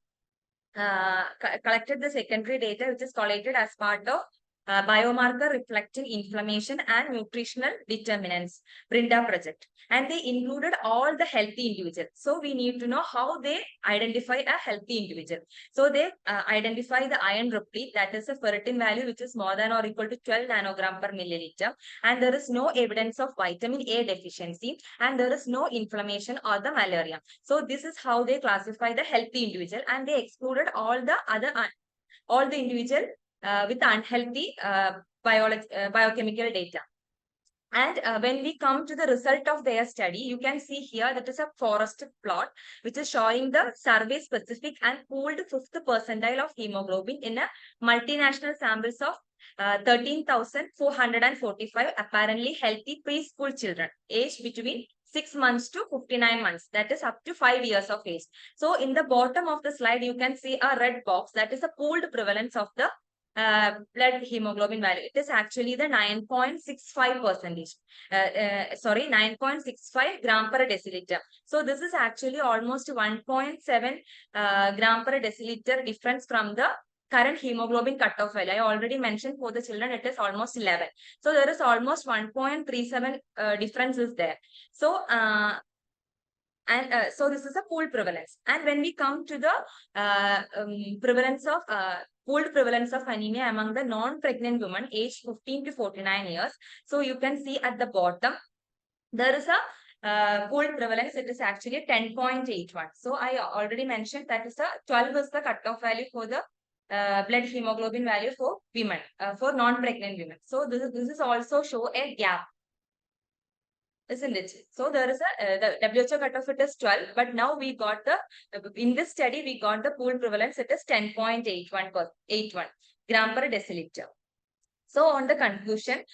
which is collated as part of biomarker reflecting inflammation and nutritional determinants, BRINDA project. And they included all the healthy individuals. So we need to know how they identify a healthy individual. So they identify the iron replete, that is a ferritin value which is more than or equal to 12 nanogram per milliliter. And there is no evidence of vitamin A deficiency, and there is no inflammation or the malaria. So this is how they classify the healthy individual, and they excluded all the individual with unhealthy biochemical data. And when we come to the result of their study, you can see here that is a forest plot, which is showing the survey specific and pooled 5th percentile of hemoglobin in a multinational samples of 13,445 apparently healthy preschool children aged between 6 months to 59 months, that is up to 5 years of age. So in the bottom of the slide, you can see a red box, that is a pooled prevalence of the blood hemoglobin value. It is actually the 9.65%. 9.65 gram per deciliter. So this is actually almost 1.7 gram per deciliter difference from the current hemoglobin cutoff value. I already mentioned for the children, it is almost 11. So there is almost 1.37 difference is there. So, so this is a pooled prevalence. And when we come to the pooled prevalence of anemia among the non-pregnant women aged 15 to 49 years. So you can see at the bottom, there is a pooled prevalence. It is actually 10.81. So I already mentioned that is 12 is the cutoff value for the blood hemoglobin value for women, for non-pregnant women. So this is also show a gap, isn't it? So there is the WHO cutoff, it is 12, but now we got in this study, we got the pooled prevalence, it is 10.81 gram per deciliter. So on the conclusion,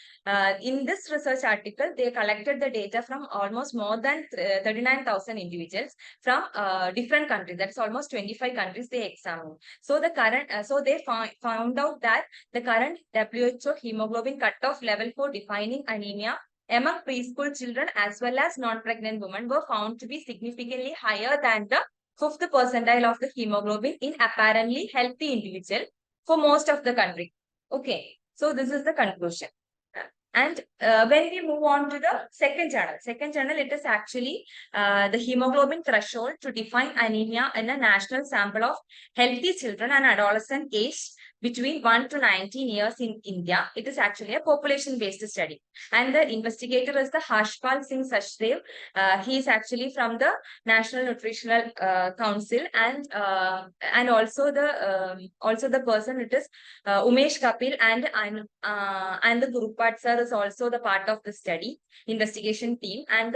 in this research article, they collected the data from almost more than 39,000 individuals from different countries. That's almost 25 countries they examined. So the current, so they found out that the current WHO hemoglobin cutoff level for defining anemia among preschool children as well as non-pregnant women were found to be significantly higher than the 5th percentile of the hemoglobin in apparently healthy individual for most of the country. Okay, so this is the conclusion. And when we move on to the second journal, it is actually the hemoglobin threshold to define anemia in a national sample of healthy children and adolescent aged between 1 to 19 years in India. It is actually a population-based study. And the investigator is the Harshpal Singh Sachdev. He is actually from the National Nutritional Council, and also the person, it is Umesh Kapil, and the Gurupat sir is also the part of the study investigation team. And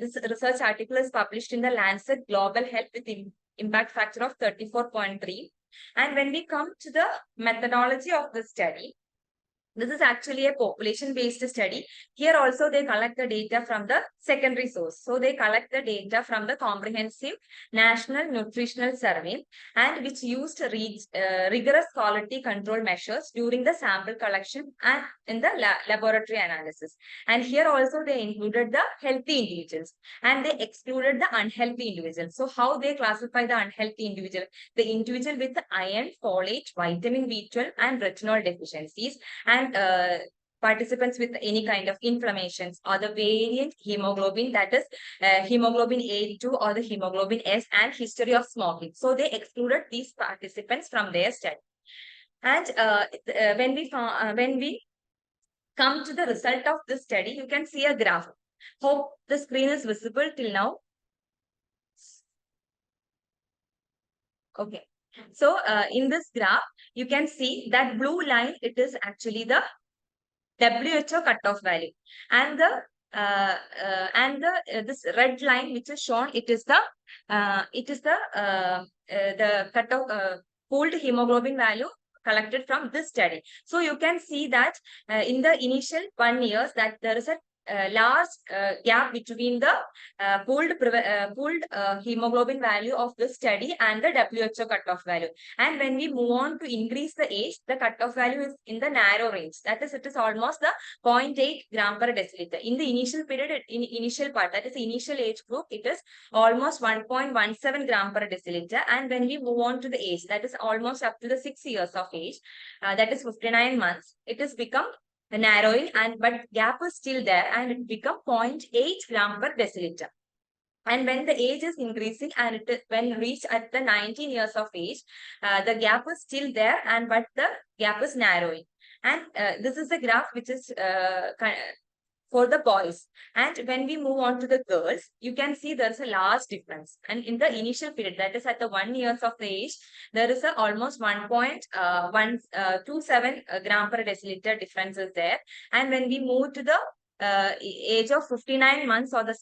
this research article is published in the Lancet Global Health with impact factor of 34.3. And when we come to the methodology of the study, this is actually a population-based study. Here also they collect the data from the secondary source. So they collect the data from the comprehensive National Nutritional Survey, and which used rigorous quality control measures during the sample collection and in the laboratory analysis. And here also they included the healthy individuals and they excluded the unhealthy individuals. So how they classify the unhealthy individual? The individual with the iron, folate, vitamin B12 and retinol deficiencies, and participants with any kind of inflammations or the variant hemoglobin, that is hemoglobin A2 or the hemoglobin S, and history of smoking. So they excluded these participants from their study. And when we come to the result of this study, you can see a graph. Hope the screen is visible till now. Okay. So in this graph, you can see that blue line, it is actually the WHO cutoff value, and the this red line which is shown, it is the cutoff pooled hemoglobin value collected from this study. So you can see that in the initial 1 year that there is a large gap between the pooled hemoglobin value of this study and the WHO cutoff value. And when we move on to increase the age, the cutoff value is in the narrow range. That is, it is almost the 0.8 gram per deciliter. In the initial period, in initial part, that is the initial age group, it is almost 1.17 gram per deciliter. And when we move on to the age, that is almost up to the 6 years of age, that is 59 months, it has become narrowing, but gap is still there, and it become 0.8 gram per deciliter. And when the age is increasing and it is, when reached at the 19 years of age, the gap is still there, but the gap is narrowing. And this is the graph which is for the boys. And when we move on to the girls, you can see there's a large difference. And in the initial period, that is at the 1 year of the age, there is a almost 1.127 gram per deciliter difference is there. And when we move to the age of 59 months or the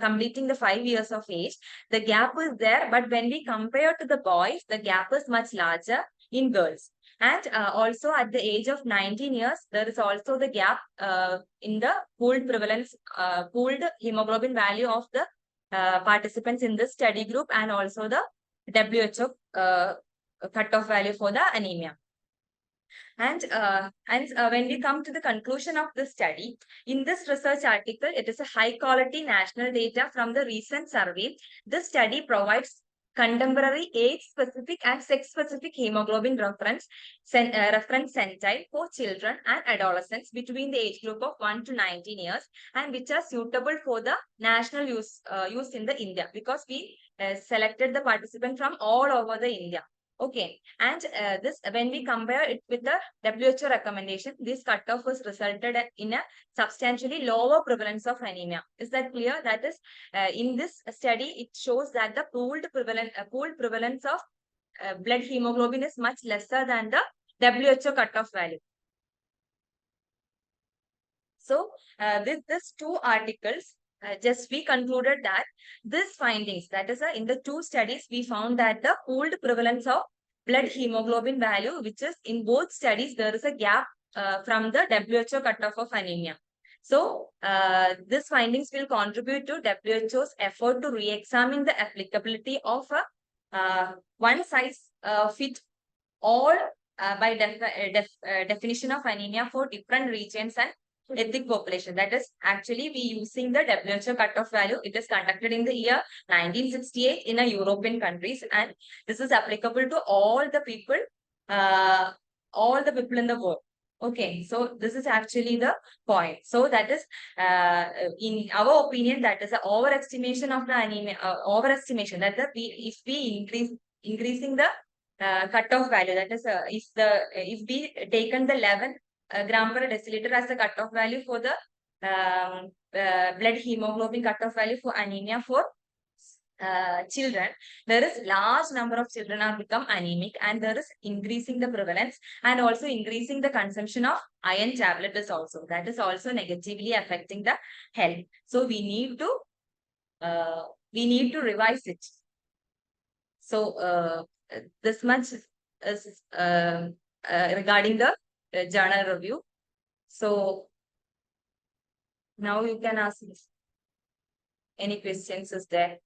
completing the 5 years of age, the gap is there. But when we compare to the boys, the gap is much larger in girls. And also at the age of 19 years, there is also the gap in the pooled prevalence, pooled hemoglobin value of the participants in this study group, and also the WHO cutoff value for the anemia. And when we come to the conclusion of the study, in this research article, it is a high quality national data from the recent survey. This study provides contemporary age-specific and sex-specific hemoglobin reference centile for children and adolescents between the age group of 1 to 19 years, and which are suitable for the national use in the India, because we selected the participant from all over the India. Okay, and this, when we compare it with the WHO recommendation, this cutoff was resulted in a substantially lower prevalence of anemia. Is that clear? That is, in this study, it shows that the pooled prevalence of blood hemoglobin is much lesser than the WHO cutoff value. So, these two articles, just we concluded that these findings, that is, in the two studies, we found that the pooled prevalence of blood hemoglobin value, which is in both studies, there is a gap from the WHO cutoff of anemia. So, these findings will contribute to WHO's effort to re-examine the applicability of a one size fit all by definition of anemia for different regions and ethnic population. That is, actually we using the WHO cutoff value. It is conducted in the year 1968 in a European countries, and this is applicable to all the people in the world. Okay, so this is actually the point. So that is, in our opinion, that is an overestimation of the anemia. Overestimation that if we increasing the cutoff value, that is, if we taken the 11 gram per deciliter as a cutoff value for the blood hemoglobin cutoff value for anemia for children, there is large number of children are become anemic, and there is increasing the prevalence, and also increasing the consumption of iron tablet is also, that is also negatively affecting the health. So we need to revise it. So this much is regarding the journal review. So now you can ask me any questions is there.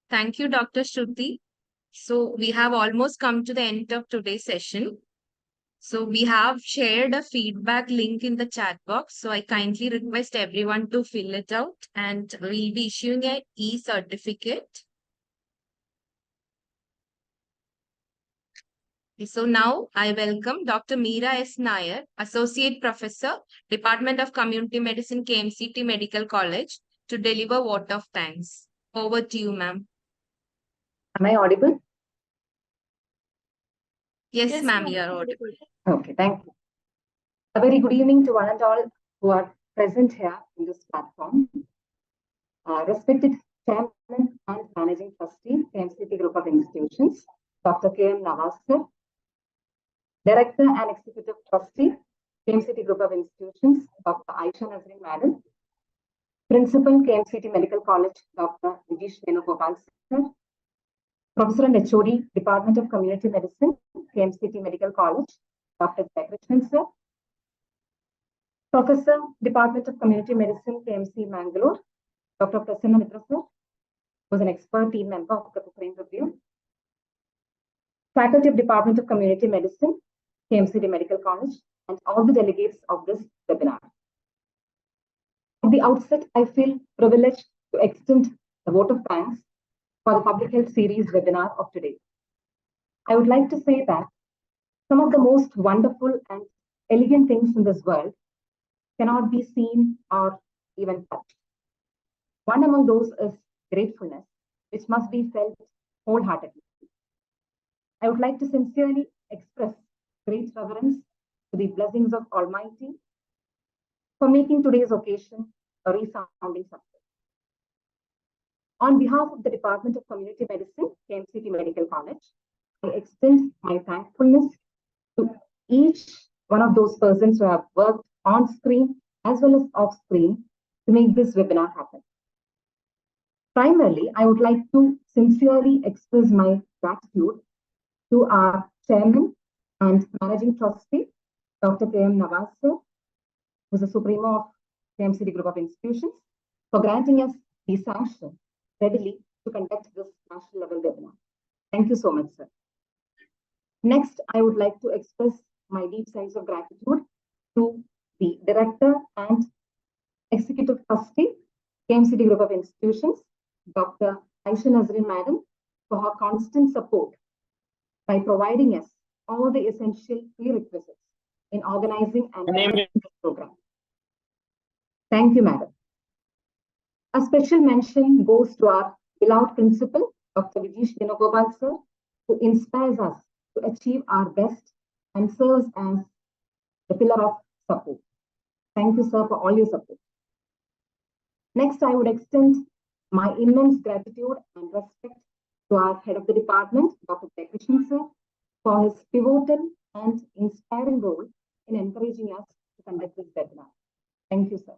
Thank you, Dr. Shruti. So we have almost come to the end of today's session. So we have shared a feedback link in the chat box. So I kindly request everyone to fill it out, and we'll be issuing an e-certificate. So now I welcome Dr. Meera S. Nair, Associate Professor, Department of Community Medicine, KMCT Medical College, to deliver vote of thanks. Over to you, ma'am. Am I audible? Yes, ma'am, you are audible. Okay, thank you. A very good evening to one and all who are present here in this platform. Respected Chairman and Managing Trustee, KMCT Group of Institutions, Dr. K.M. Nawaz sir, Director and Executive Trustee, KMCT Group of Institutions, Dr. Aisha Nazreen Madam, Principal, KMCT Medical College, Dr. Vijesh Venugopal sir, Professor and HOD, Department of Community Medicine, KMCT Medical College, Dr. Jayakrishan sir, Professor, Department of Community Medicine, KMC Mangalore, Dr. Prasanna Mitra sir, was an expert team member of the Cochrane Review. faculty of Department of Community Medicine, KMCT Medical College, and all the delegates of this webinar. At the outset, I feel privileged to extend a vote of thanks for the Public Health Series webinar of today. I would like to say that some of the most wonderful and elegant things in this world cannot be seen or even touched. One among those is gratefulness, which must be felt wholeheartedly. I would like to sincerely express great reverence to the blessings of Almighty for making today's occasion a resounding success. On behalf of the Department of Community Medicine, KMCT Medical College, I extend my thankfulness to each one of those persons who have worked on screen as well as off screen to make this webinar happen. Primarily, I would like to sincerely express my gratitude to our chairman and managing trustee, Dr. K.M. Nawaz, who is the Supremo of KMCT Group of Institutions, for granting us the sanction readily to conduct this national level webinar. Thank you so much, sir. Next, I would like to express my deep sense of gratitude to the Director and Executive Trustee, KMCT Group of Institutions, Dr. Aisha Nazrin Madam, for her constant support by providing us all the essential prerequisites in organizing and running this program. Thank you, Madam. A special mention goes to our beloved principal, Dr. Vijesh Vinogopal sir, who inspires us to achieve our best and serves as the pillar of support. Thank you, sir, for all your support. Next, I would extend my immense gratitude and respect to our head of the department, Dr. Jayakrishan sir, for his pivotal and inspiring role in encouraging us to conduct this webinar. Thank you, sir.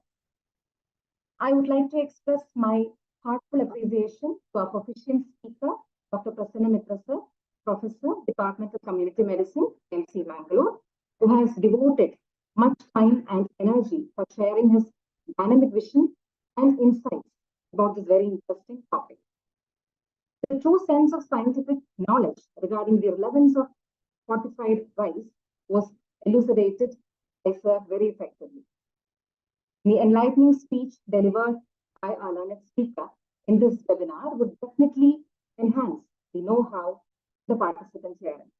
I would like to express my heartfelt appreciation to our proficient speaker, Dr. Prasanna Mitra sir, Professor, Department of Community Medicine, MC Mangalore, who has devoted much time and energy for sharing his dynamic vision and insights about this very interesting topic. The true sense of scientific knowledge regarding the relevance of fortified rice was elucidated by sir very effectively. The enlightening speech delivered by our learned speaker in this webinar would definitely enhance the know-how the participants herein.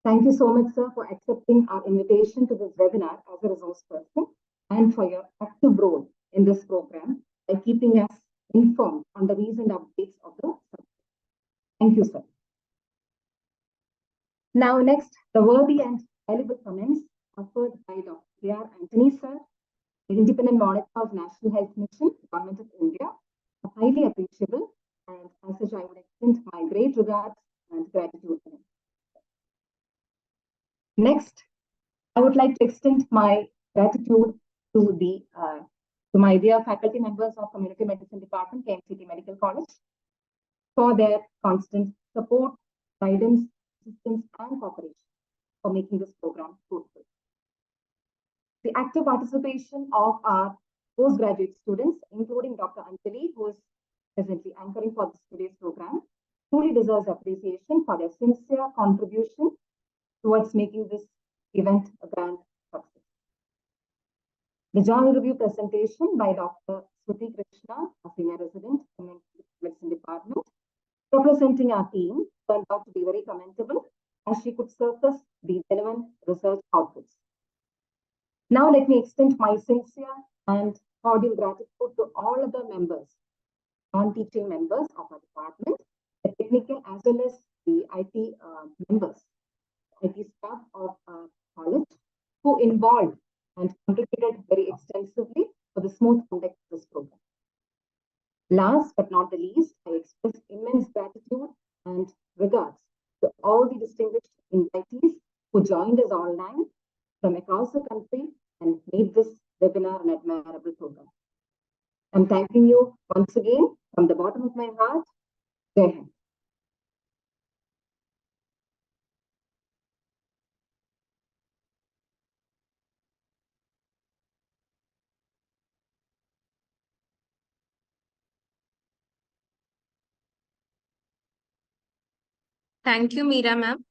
Thank you so much, sir, for accepting our invitation to this webinar as a resource person and for your active role in this program by keeping us informed on the recent updates of the subject. Thank you, sir. Now, next, the worthy and valuable comments offered by Dr. P.R. Anthony, sir, the Independent Monitor of National Health Mission, Government of India, are highly appreciable, and as such, I would extend my great regards and gratitude to him. Next, I would like to extend my gratitude to my dear faculty members of Community Medicine Department, KMCT Medical College, for their constant support, guidance, assistance, and cooperation for making this program fruitful. The active participation of our postgraduate students, including Dr. Anjali, who is presently anchoring for today's program, truly deserves appreciation for their sincere contribution towards making this event a grand success. The journal review presentation by Dr. Sruti Krishna, a senior resident in the Medicine Department, representing our team, turned out to be very commendable as she could surface the genuine research outputs. Now, let me extend my sincere and cordial gratitude to all other members, non-teaching members of our department, the technical as well as the IT members, IT staff of our college, who involved and contributed very extensively for the smooth conduct of this program. Last but not the least, I express immense gratitude and regards to all the distinguished invitees who joined us online from across the country and made this webinar an admirable program. I'm thanking you once again from the bottom of my heart. Jai Hind. Thank you, Meera ma'am.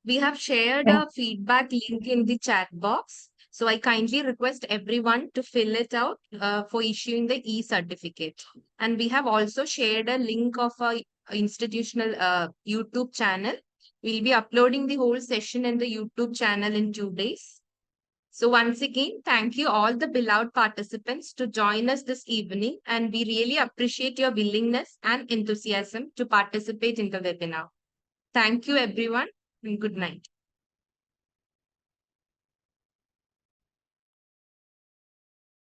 We have shared a feedback link in the chat box. So I kindly request everyone to fill it out for issuing the e-certificate. And we have also shared a link of our institutional YouTube channel. We'll be uploading the whole session in the YouTube channel in 2 days. So once again, thank you all the beloved participants to join us this evening, and we really appreciate your willingness and enthusiasm to participate in the webinar. Thank you everyone and good night.